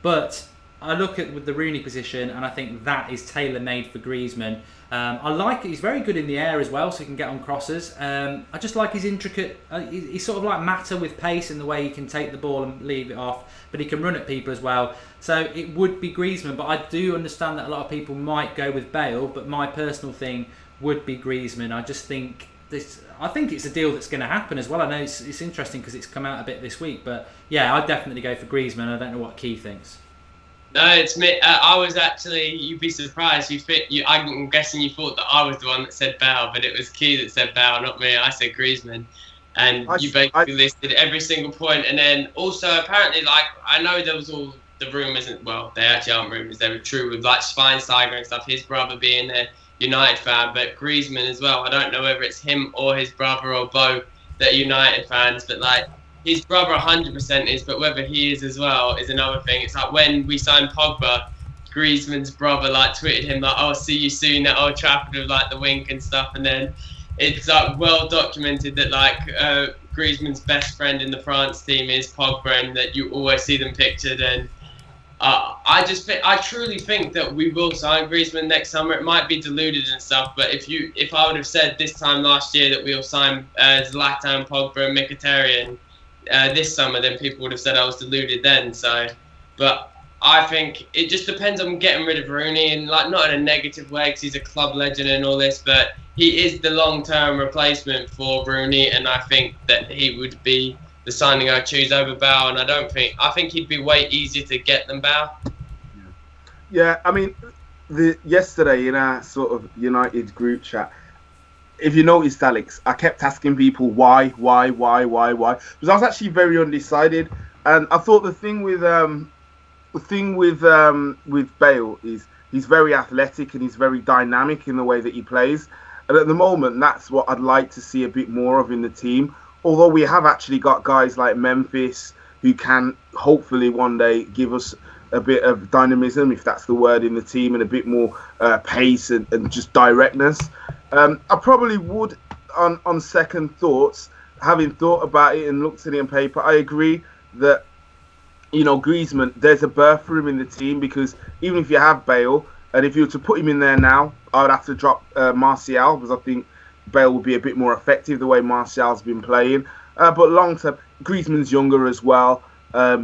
But I look at with the Rooney position, and I think that is tailor-made for Griezmann. I like it. He's very good in the air as well, so he can get on crosses. I just like his intricate... he's sort of like Mata with pace in the way he can take the ball and leave it off, but he can run at people as well. So it would be Griezmann, but I do understand that a lot of people might go with Bale, but my personal thing would be Griezmann. I just think I think it's a deal that's going to happen as well. I know it's interesting because it's come out a bit this week, but yeah, I'd definitely go for Griezmann. I don't know what Key thinks. No, it's me. I was actually, you'd be surprised. I'm guessing you thought that I was the one that said Bale, but it was Key that said Bale, not me. I said Griezmann. And you basically listed every single point. And then also, apparently, like, I know there was all the rumours, well, they actually aren't rumours, they were true with, like, Schweinsteiger and stuff, his brother being a United fan, but Griezmann as well. I don't know whether it's him or his brother or both that are United fans, but, like, his brother 100% is, but whether he is as well is another thing. It's like when we signed Pogba, Griezmann's brother like tweeted him like, "Oh, see you soon at Old Trafford," with like the wink and stuff. And then it's like well documented that like Griezmann's best friend in the France team is Pogba, and that you always see them pictured. And I truly think that we will sign Griezmann next summer. It might be diluted and stuff, but if I would have said this time last year that we'll sign Zlatan, Pogba, and Mkhitaryan this summer, then people would have said I was deluded then. So, but I think it just depends on getting rid of Rooney, and like not in a negative way because he's a club legend and all this, but he is the long-term replacement for Rooney, and I think that he would be the signing I choose over Bale. And I think he'd be way easier to get than Bale. Yeah, I mean, yesterday in our sort of United group chat, if you noticed, Alex, I kept asking people why, because I was actually very undecided, and I thought the thing with Bale is he's very athletic and he's very dynamic in the way that he plays, and at the moment that's what I'd like to see a bit more of in the team. Although we have actually got guys like Memphis who can hopefully one day give us a bit of dynamism, if that's the word, in the team, and a bit more pace and just directness. I probably would, on second thoughts, having thought about it and looked at it on paper, I agree that, Griezmann, there's a berth for him in the team, because even if you have Bale, and if you were to put him in there now, I would have to drop Martial, because I think Bale would be a bit more effective the way Martial's been playing. But long term, Griezmann's younger as well.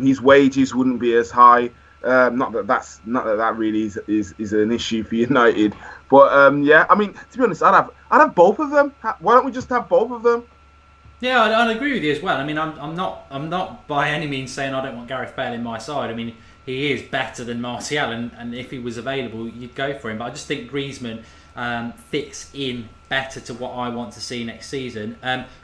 His wages wouldn't be as high. Not that really is an issue for United, but yeah, I mean, to be honest, I'd have both of them. Why don't we just have both of them? Yeah, I'd agree with you as well. I mean, I'm not by any means saying I don't want Gareth Bale in my side. I mean, he is better than Martial, and if he was available, you'd go for him. But I just think Griezmann fits in better to what I want to see next season.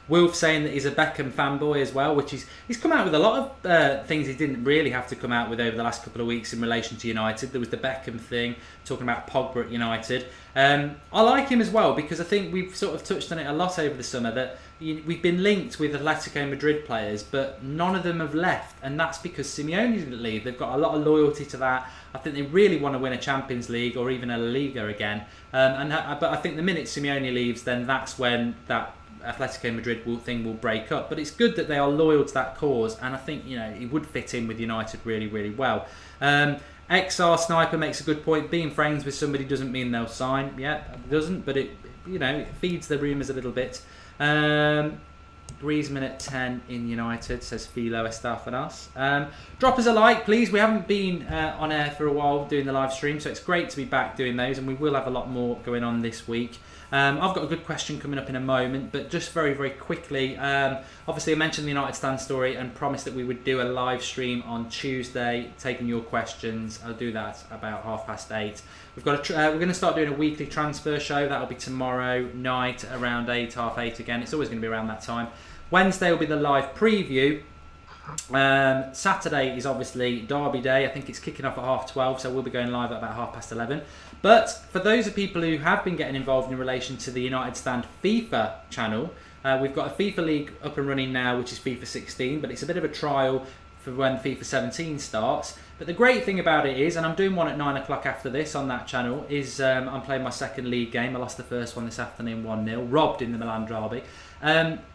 Wolf saying that he's a Beckham fanboy as well, which he's come out with a lot of things he didn't really have to come out with over the last couple of weeks in relation to United. There was the Beckham thing, talking about Pogba at United. I like him as well because I think we've sort of touched on it a lot over the summer that we've been linked with Atletico Madrid players, but none of them have left, and that's because Simeone didn't leave. They've got a lot of loyalty to that. I think they really want to win a Champions League or even a La Liga again. But I think the minute Simeone leaves, then that's when that Atletico Madrid thing will break up. But it's good that they are loyal to that cause, and I think he would fit in with United really, really well. XR Sniper makes a good point. Being friends with somebody doesn't mean they'll sign. Yeah, it doesn't, but it feeds the rumours a little bit. Griezmann at 10 in United, says Philo Estafanas. Drop us a like, please. We haven't been on air for a while doing the live stream, so it's great to be back doing those, and we will have a lot more going on this week. I've got a good question coming up in a moment, but just very, very quickly, obviously I mentioned the United Stand story and promised that we would do a live stream on Tuesday, taking your questions. I'll do that about 8:30. We're going to start doing a weekly transfer show. That'll be tomorrow night around 8, 8:30 again. It's always going to be around that time. Wednesday will be the live preview. Saturday is obviously Derby Day. I think it's kicking off at 12:30, so we'll be going live at about 11:30. But for those of people who have been getting involved in relation to the United Stand FIFA channel, we've got a FIFA league up and running now, which is FIFA 16, but it's a bit of a trial for when FIFA 17 starts. But the great thing about it is, and I'm doing one at 9 o'clock after this on that channel, is I'm playing my second league game. I lost the first one this afternoon 1-0, robbed in the Milan Derby.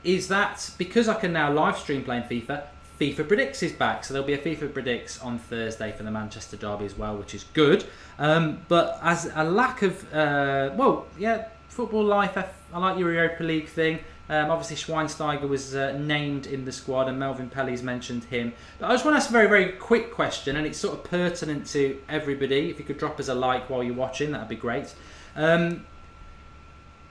Is that because I can now live stream playing FIFA, FIFA Predicts is back. So there'll be a FIFA Predicts on Thursday for the Manchester Derby as well, which is good. But as a lack of, football life, I like your Europa League thing. Obviously Schweinsteiger was named in the squad and Melvin Pelly's mentioned him. But I just want to ask a very, very quick question, and it's sort of pertinent to everybody. If you could drop us a like while you're watching, that'd be great.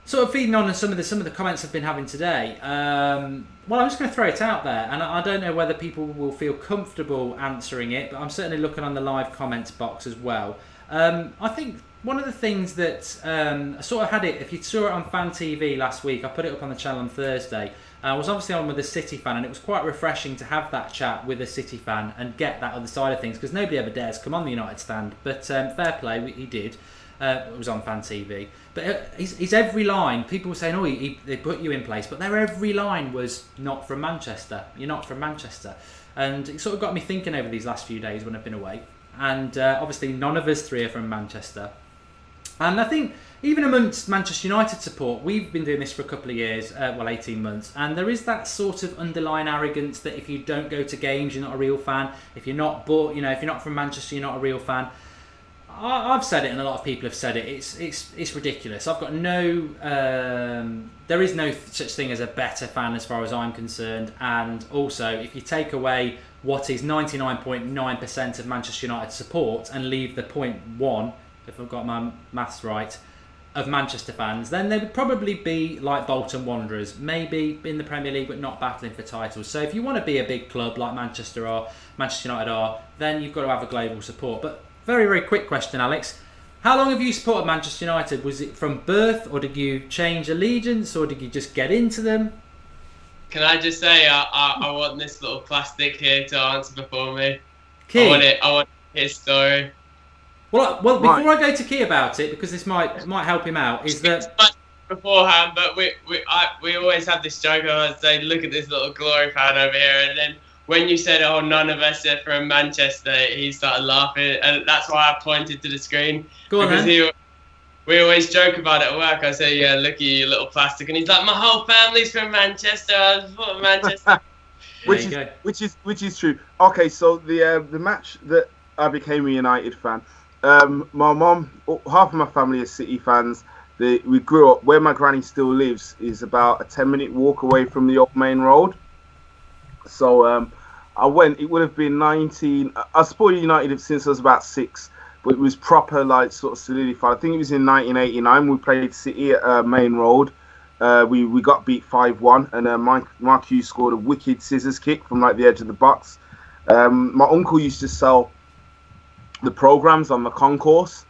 Sort of feeding on some of the comments I've been having today. Well, I'm just going to throw it out there, and I don't know whether people will feel comfortable answering it, but I'm certainly looking on the live comments box as well. I think one of the things that I sort of had it, if you saw it on Fan TV last week, I put it up on the channel on Thursday. I was obviously on with a City fan, and it was quite refreshing to have that chat with a City fan and get that other side of things, because nobody ever dares come on the United Stand. But fair play, he did. It was on Fan TV. But his every line, people were saying, they put you in place, but their every line was not from Manchester. You're not from Manchester. And it sort of got me thinking over these last few days when I've been away. And obviously none of us three are from Manchester. And I think even amongst Manchester United support, we've been doing this for a couple of years, 18 months, and there is that sort of underlying arrogance that if you don't go to games, you're not a real fan. If you're not if you're not from Manchester, you're not a real fan. I've said it, and a lot of people have said it. It's ridiculous. I've got no. There is no such thing as a better fan as far as I'm concerned. And also, if you take away what is 99.9% of Manchester United support and leave the 0.1, if I've got my maths right, of Manchester fans, then they would probably be like Bolton Wanderers, maybe in the Premier League, but not battling for titles. So if you want to be a big club like Manchester United are, then you've got to have a global support. But very, very quick question, Alex. How long have you supported Manchester United? Was it from birth, or did you change allegiance, or did you just get into them? Can I just say, I want this little plastic here to answer before me. Key. I want his story. Well, before I go to Key about it, because this might help him out, is that beforehand, but we always have this joke. I say, look at this little glory fan over here, and then when you said, "Oh, none of us are from Manchester," he started laughing, and that's why I pointed to the screen. Go on, because we always joke about it at work. I say, "Yeah, look at you, little plastic," and he's like, "My whole family's from Manchester. I was from Manchester." which is true. Okay, so the match that I became a United fan. My mum, half of my family are City fans. We grew up where my granny still lives is about a 10-minute walk away from the old main road. So I went. It would have been 19. I supported United since I was about 6, but it was proper, like, sort of solidified. I think it was in 1989. We played City at Main Road. We got beat 5-1, and Mark Hughes scored a wicked scissors kick from like the edge of the box. My uncle used to sell the programs on the concourse,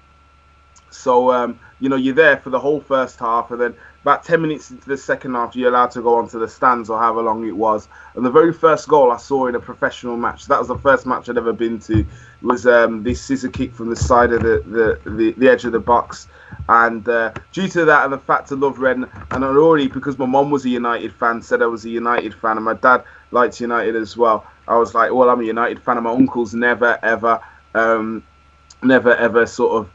so you're there for the whole first half, and then about 10 minutes into the second half, you're allowed to go onto the stands, or however long it was. And the very first goal I saw in a professional match, that was the first match I'd ever been to, was this scissor kick from the side of the edge of the box. And due to that and the fact I love Red, and I'd already, because my mum was a United fan, said I was a United fan, and my dad liked United as well, I was like, well, I'm a United fan, and my uncle's never ever sort of,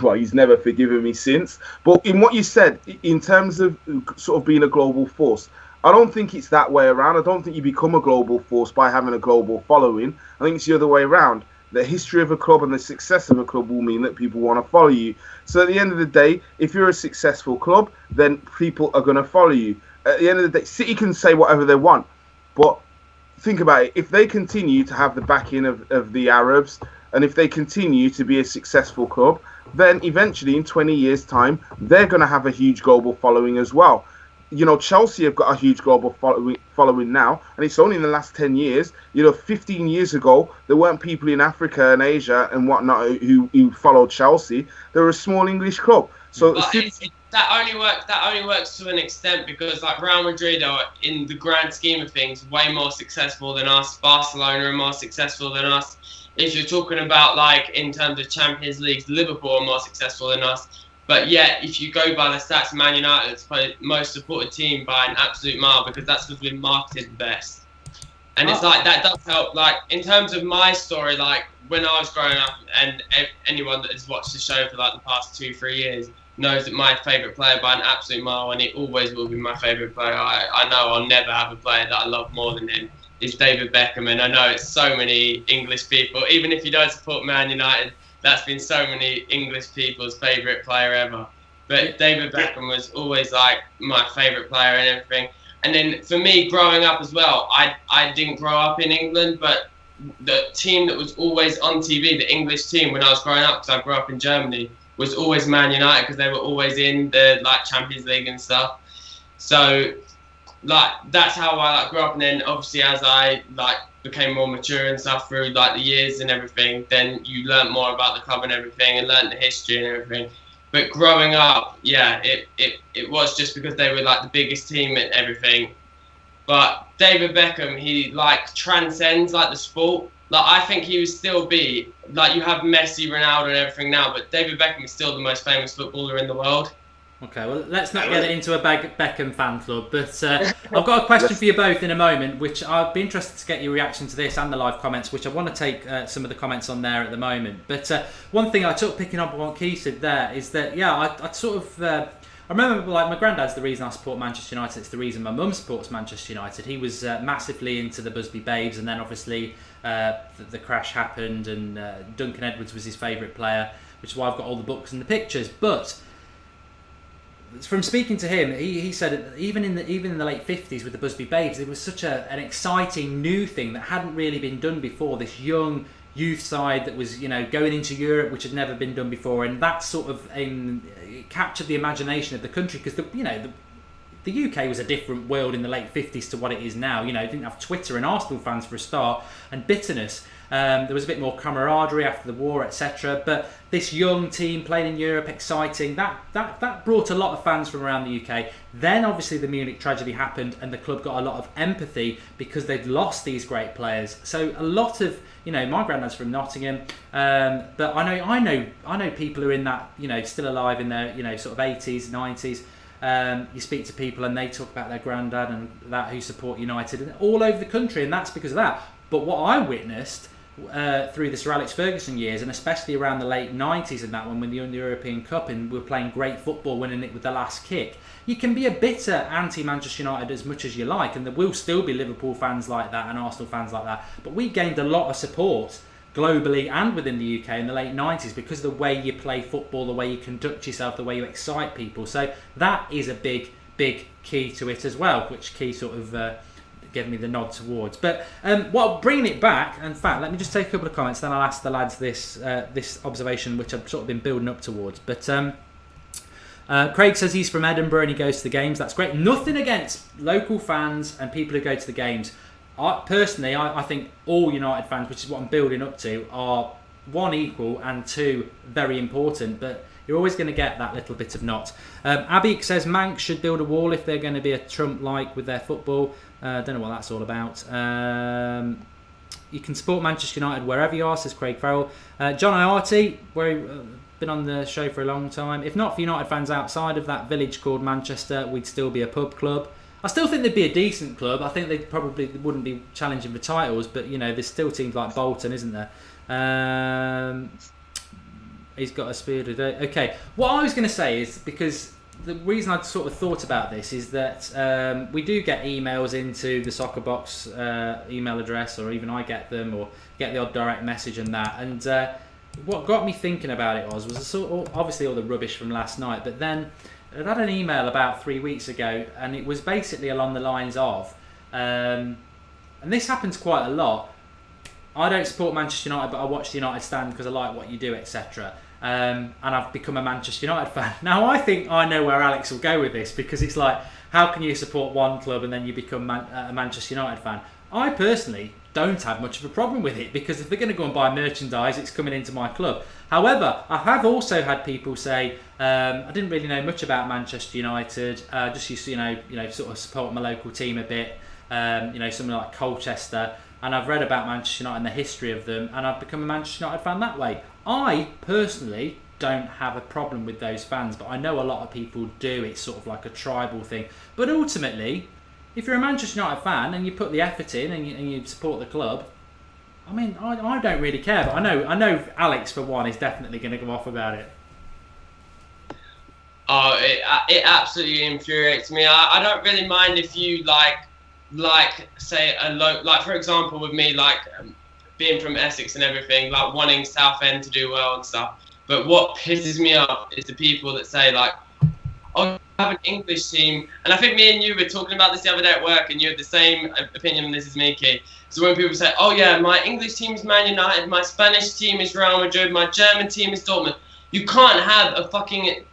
well, he's never forgiven me since. But in what you said, in terms of sort of being a global force, I don't think it's that way around. I don't think you become a global force by having a global following. I think it's the other way around. The history of a club and the success of a club will mean that people want to follow you. So at the end of the day, if you're a successful club, then people are going to follow you. At the end of the day, City can say whatever they want, but think about it. If they continue to have the backing of the Arabs, and if they continue to be a successful club, then eventually in 20 years' time, they're going to have a huge global following as well. Chelsea have got a huge global following now, and it's only in the last 10 years. 15 years ago, there weren't people in Africa and Asia and whatnot who followed Chelsea. They were a small English club. So that only works to an extent, because like Real Madrid are, in the grand scheme of things, way more successful than us. Barcelona are more successful than us. If you're talking about like in terms of Champions Leagues, Liverpool are more successful than us. But yet, if you go by the stats, Man United is the most supported team by an absolute mile, because that's because we're marketed the best. And it's like, that does help. Like, in terms of my story, like, when I was growing up, and anyone that has watched the show for like the past 2-3 years knows that my favourite player by an absolute mile, and it always will be my favourite player. I know I'll never have a player that I love more than him, is David Beckham. And I know it's so many English people, even if you don't support Man United, that's been so many English people's favourite player ever. But David Beckham was always like my favourite player and everything. And then for me, growing up as well, I didn't grow up in England, but the team that was always on TV, the English team when I was growing up, because I grew up in Germany, was always Man United, because they were always in the like Champions League and stuff. So like that's how I like grew up. And then obviously as I like became more mature and stuff through like the years and everything, then you learn more about the club and everything, and learn the history and everything. But growing up, yeah, it was just because they were like the biggest team and everything. But David Beckham, he like transcends like the sport. Like I think he would still be like, you have Messi, Ronaldo and everything now, but David Beckham is still the most famous footballer in the world. Okay, well, let's not get into a Beckham fan club, but I've got a question for you both in a moment, which I'd be interested to get your reaction to this and the live comments, which I want to take some of the comments on there at the moment. But one thing I took picking up on what Keith said there is that, yeah, I sort of... I remember, like, my granddad's the reason I support Manchester United. It's the reason my mum supports Manchester United. He was massively into the Busby Babes, and then obviously the crash happened, and Duncan Edwards was his favourite player, which is why I've got all the books and the pictures. But from speaking to him, he said even in the late 50s with the Busby Babes, it was such an exciting new thing that hadn't really been done before. This young youth side that was, going into Europe, which had never been done before, and that sort of it captured the imagination of the country, because the UK was a different world in the late 50s to what it is now. It didn't have Twitter and Arsenal fans for a start, and bitterness. There was a bit more camaraderie after the war, etc. But this young team playing in Europe, exciting, that brought a lot of fans from around the UK. Then obviously the Munich tragedy happened, and the club got a lot of empathy because they'd lost these great players. So a lot of, my granddad's from Nottingham, but I know people who are in that, still alive in their, sort of 80s, 90s. You speak to people and they talk about their granddad and that who support United, and all over the country, and that's because of that. But what I witnessed through the Sir Alex Ferguson years, and especially around the late 90s and that one, when they won the European Cup and we were playing great football, winning it with the last kick, you can be a bitter anti-Manchester United as much as you like, and there will still be Liverpool fans like that and Arsenal fans like that, but we gained a lot of support globally and within the UK in the late 90s because of the way you play football, the way you conduct yourself, the way you excite people. So that is a big key to it as well, which Key sort of gave me the nod towards. But bringing it back, in fact, let me just take a couple of comments, then I'll ask the lads this observation, which I've sort of been building up towards. But Craig says he's from Edinburgh and he goes to the games. That's great. Nothing against local fans and people who go to the games. Personally, I think all United fans, which is what I'm building up to, are one, equal, and two, very important. But you're always going to get that little bit of not. Abby says Manx should build a wall if they're going to be a Trump-like with their football. Don't know what that's all about. You can support Manchester United wherever you are, says Craig Farrell. John Iarty, been on the show for a long time. If not for United fans outside of that village called Manchester, we'd still be a pub club. I still think they'd be a decent club. I think they probably wouldn't be challenging for titles, but there's still teams like Bolton, isn't there? He's got a spear today. Okay, what I was going to say is, because the reason I sort of thought about this is that we do get emails into the Soccer Box email address, or even I get them, or get the odd direct message and that. And what got me thinking about it was sort of, obviously all the rubbish from last night, but then had an email about 3 weeks ago, and it was basically along the lines of, and this happens quite a lot. I don't support Manchester United, but I watch the United stand because I like what you do, etc. And I've become a Manchester United fan. Now, I think I know where Alex will go with this, because it's like, how can you support one club and then you become a Manchester United fan? I personally don't have much of a problem with it, because if they're going to go and buy merchandise, it's coming into my club. However, I have also had people say, I didn't really know much about Manchester United, just used to, sort of support my local team a bit, something like Colchester, and I've read about Manchester United and the history of them, and I've become a Manchester United fan that way. I personally don't have a problem with those fans, but I know a lot of people do. It's sort of like a tribal thing. But ultimately, if you're a Manchester United fan and you put the effort in and you support the club, I mean, I don't really care. But I know Alex, for one, is definitely going to go off about it. Oh, it absolutely infuriates me. I don't really mind if you say like, for example, with me, being from Essex and everything, like wanting Southend to do well and stuff. But what pisses me off is the people that say oh, you have an English team. And I think me and you were talking about this the other day at work, and you had the same opinion on this as me, Key. So when people say, oh yeah, my English team is Man United, my Spanish team is Real Madrid, my German team is Dortmund. You can't have a fucking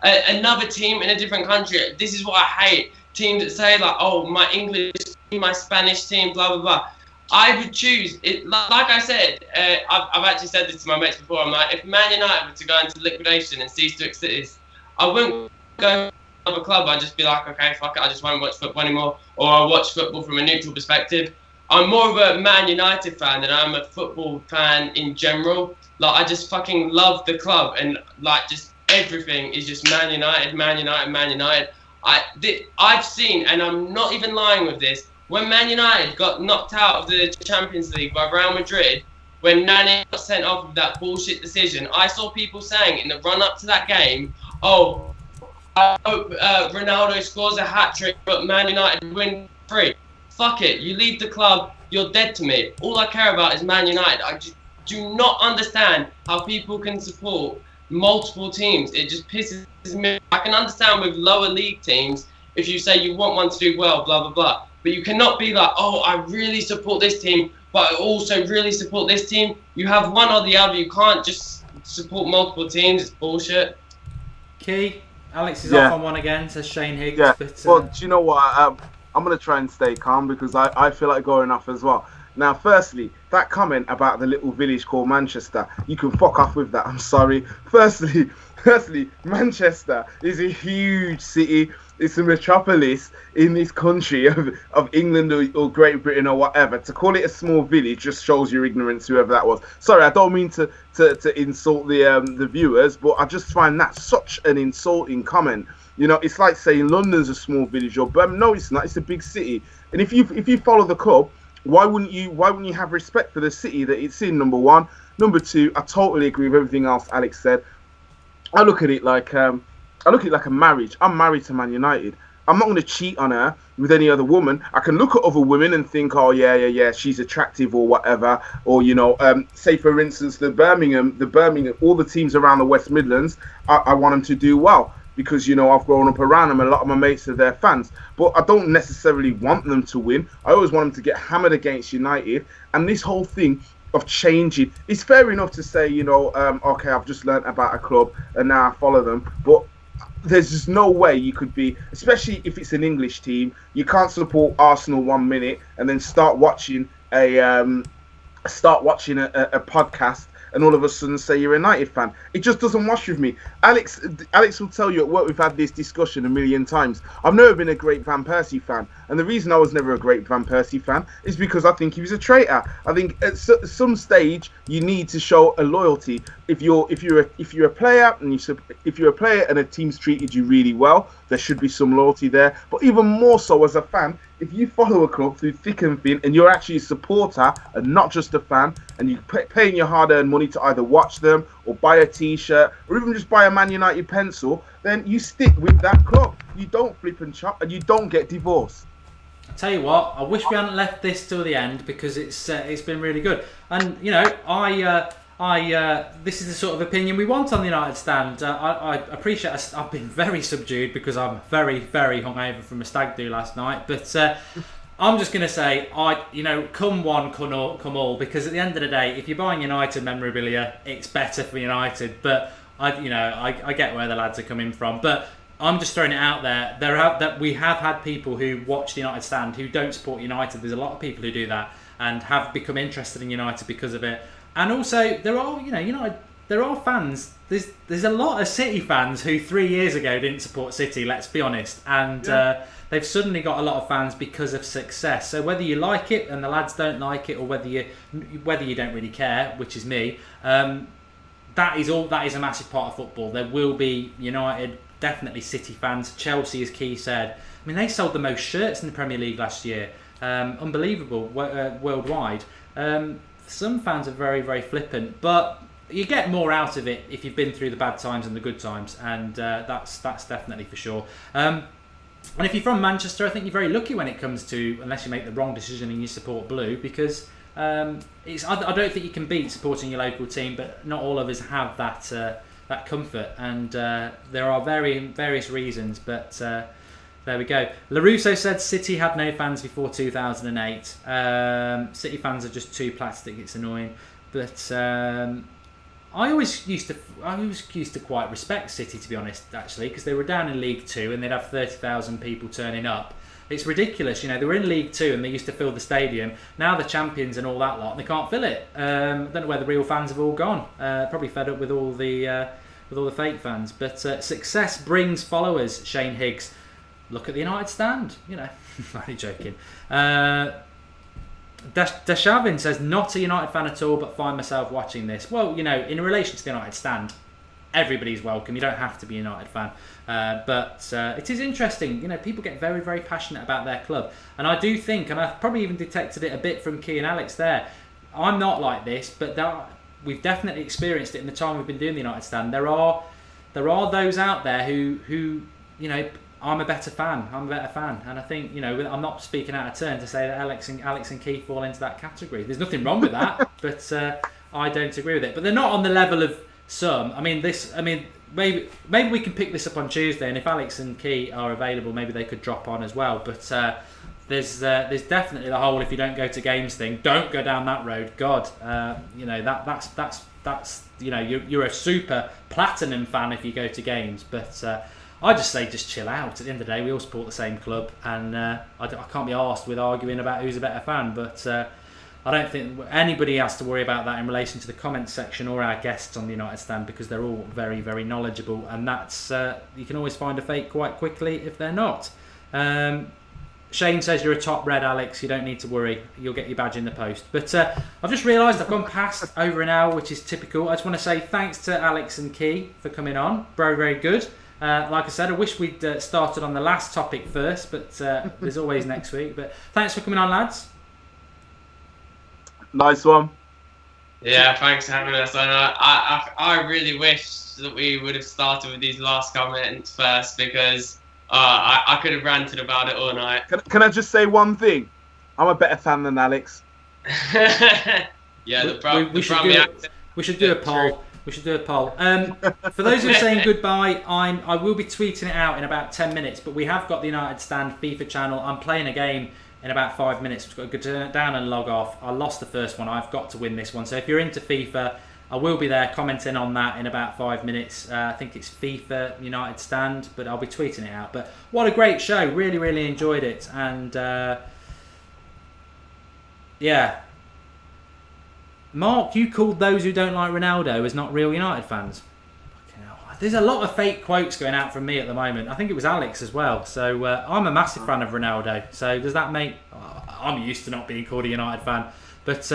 another team in a different country. This is what I hate. Teams that say oh, my English team, my Spanish team, blah, blah, blah. I would choose it. Like I said, I've actually said this to my mates before. I'm like, if Man United were to go into liquidation and cease to exist, I wouldn't go to another club. I'd just be like, okay, fuck it, I just won't watch football anymore, or I'll watch football from a neutral perspective. I'm more of a Man United fan than I'm a football fan in general. I just fucking love the club, and just everything is just Man United, Man United, Man United. I've seen, and I'm not even lying with this, when Man United got knocked out of the Champions League by Real Madrid, when Nani got sent off with that bullshit decision, I saw people saying in the run-up to that game, oh, I hope Ronaldo scores a hat-trick, but Man United win 3. Fuck it, you leave the club, you're dead to me. All I care about is Man United. I just do not understand how people can support multiple teams. It just pisses me. I can understand with lower league teams, if you say you want one to do well, blah, blah, blah. But you cannot be like, oh, I really support this team, but I also really support this team. You have one or the other. You can't just support multiple teams. It's bullshit. Key, Alex is off on one again, says Shane Higgs. Yeah. But, well, do you know what? I'm going to try and stay calm, because I feel like going off as well. Now, firstly, that comment about the little village called Manchester, you can fuck off with that. I'm sorry. Firstly, Manchester is a huge city. It's a metropolis in this country of England or Great Britain or whatever. To call it a small village just shows your ignorance, whoever that was. Sorry, I don't mean to insult the viewers, but I just find that such an insulting comment. It's like saying London's a small village or Birmingham. No, it's not. It's a big city. And if you follow the club, why wouldn't you have respect for the city that it's in? Number one. Number two, I totally agree with everything else Alex said. I look at it like a marriage. I'm married to Man United. I'm not going to cheat on her with any other woman. I can look at other women and think, oh yeah, she's attractive or whatever. Or say for instance the Birmingham, all the teams around the West Midlands. I want them to do well, because I've grown up around them. A lot of my mates are their fans, but I don't necessarily want them to win. I always want them to get hammered against United. And this whole thing of changing, it's fair enough to say, okay, I've just learnt about a club and now I follow them, but there's just no way you could be, especially if it's an English team, you can't support Arsenal 1 minute and then start watching a podcast and all of a sudden say you're a United fan. It just doesn't wash with me. Alex will tell you at work, we've had this discussion a million times. I've never been a great Van Persie fan, and the reason I was never a great Van Persie fan is because I think he was a traitor. I think at some stage you need to show a loyalty. If you're a player and a team's treated you really well, there should be some loyalty there. But even more so as a fan, if you follow a club through thick and thin and you're actually a supporter and not just a fan, and you're paying your hard-earned money to either watch them or buy a t-shirt or even just buy a Man United pencil, then you stick with that club. You don't flip and chop, and you don't get divorced. I'll tell you what, I wish we hadn't left this till the end, because it's been really good. And This is the sort of opinion we want on the United stand. I appreciate I've been very subdued because I'm very, very hungover from a stag do last night. But I'm just going to say, come one, come all, because at the end of the day, if you're buying United memorabilia, it's better for United. But I get where the lads are coming from. But I'm just throwing it out there. That we have had people who watch the United stand who don't support United. There's a lot of people who do that and have become interested in United because of it. And also, there are fans. There's a lot of City fans who 3 years ago didn't support City. Let's be honest, and they've suddenly got a lot of fans because of success. So whether you like it and the lads don't like it, or whether you don't really care, which is me, that is a massive part of football. There will be United, definitely City fans. Chelsea, as Key said, I mean, they sold the most shirts in the Premier League last year. Unbelievable worldwide. Some fans are very, very flippant, but you get more out of it if you've been through the bad times and the good times, and that's definitely for sure. And if you're from Manchester, I think you're very lucky when it comes to, unless you make the wrong decision and you support Blue, because I don't think you can beat supporting your local team, but not all of us have that comfort, and there are various reasons, but there we go. LaRusso said City had no fans before 2008. City fans are just too plastic. It's annoying, but I always used to quite respect City, to be honest, actually, because they were down in League Two and they'd have 30,000 people turning up. It's ridiculous, they were in League Two and they used to fill the stadium. Now they're champions and all that lot, and they can't fill it. I don't know where the real fans have all gone. Probably fed up with all the fake fans. But success brings followers. Shane Higgs. Look at the United stand, only joking. Deshavin says, not a United fan at all, but find myself watching this. Well, in relation to the United stand, everybody's welcome. You don't have to be a United fan. But it is interesting. People get very, very passionate about their club. And I do think, and I've probably even detected it a bit from Key and Alex there, I'm not like this, but we've definitely experienced it in the time we've been doing the United stand. There are those out there who I'm a better fan. And I think I'm not speaking out of turn to say that Alex and Keith fall into that category. There's nothing wrong with that, but I don't agree with it. But they're not on the level of some. Maybe we can pick this up on Tuesday, and if Alex and Key are available, maybe they could drop on as well. But there's definitely the whole if you don't go to games thing. Don't go down that road. God, that's you're a super platinum fan if you go to games, but. I just say just chill out. At the end of the day, we all support the same club, and I can't be arsed with arguing about who's a better fan, but I don't think anybody has to worry about that in relation to the comments section or our guests on the United stand, because they're all very, very knowledgeable, and that's you can always find a fake quite quickly if they're not. Shane says you're a top red, Alex. You don't need to worry. You'll get your badge in the post. But I've just realised I've gone past over an hour, which is typical. I just want to say thanks to Alex and Key for coming on. Very good. Like I said, I wish we'd started on the last topic first, but there's always next week. But thanks for coming on, lads. Nice one. Yeah, thanks for having us. I really wish that we would have started with these last comments first, because I could have ranted about it all night. Can I just say one thing? I'm a better fan than Alex. Yeah, we should do a poll. We should do a poll. For those who are saying goodbye, I will be tweeting it out in about 10 minutes, but we have got the United Stand FIFA channel. I'm playing a game in about 5 minutes. We've got to go turn it down and log off. I lost the first one. I've got to win this one. So if you're into FIFA, I will be there commenting on that in about 5 minutes. I think it's FIFA United Stand, but I'll be tweeting it out. But what a great show. Really, really enjoyed it. And yeah. Mark, you called those who don't like Ronaldo as not real United fans. Fucking hell. There's a lot of fake quotes going out from me at the moment. I think it was Alex as well. So I'm a massive fan of Ronaldo. So does that make... I'm used to not being called a United fan. But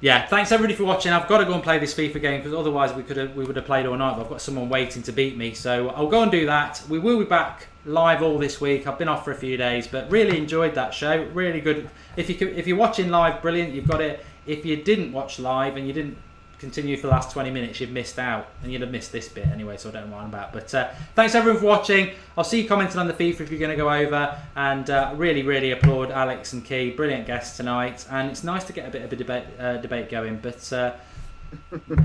yeah, thanks everybody for watching. I've got to go and play this FIFA game, because otherwise we would have played all night. But I've got someone waiting to beat me. So I'll go and do that. We will be back live all this week. I've been off for a few days, but really enjoyed that show. Really good. If you're watching live, brilliant. You've got it. If you didn't watch live and you didn't continue for the last 20 minutes, you've missed out, and you'd have missed this bit anyway, so I don't know what I'm about. But thanks everyone for watching. I'll see you commenting on the FIFA if you're going to go over, and really, really applaud Alex and Key. Brilliant guests tonight, and it's nice to get a bit of a debate going. But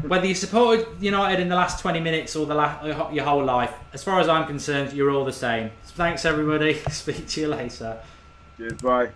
Whether you supported United in the last 20 minutes or your whole life, as far as I'm concerned, you're all the same. Thanks, everybody. Speak to you later. Cheers, bye.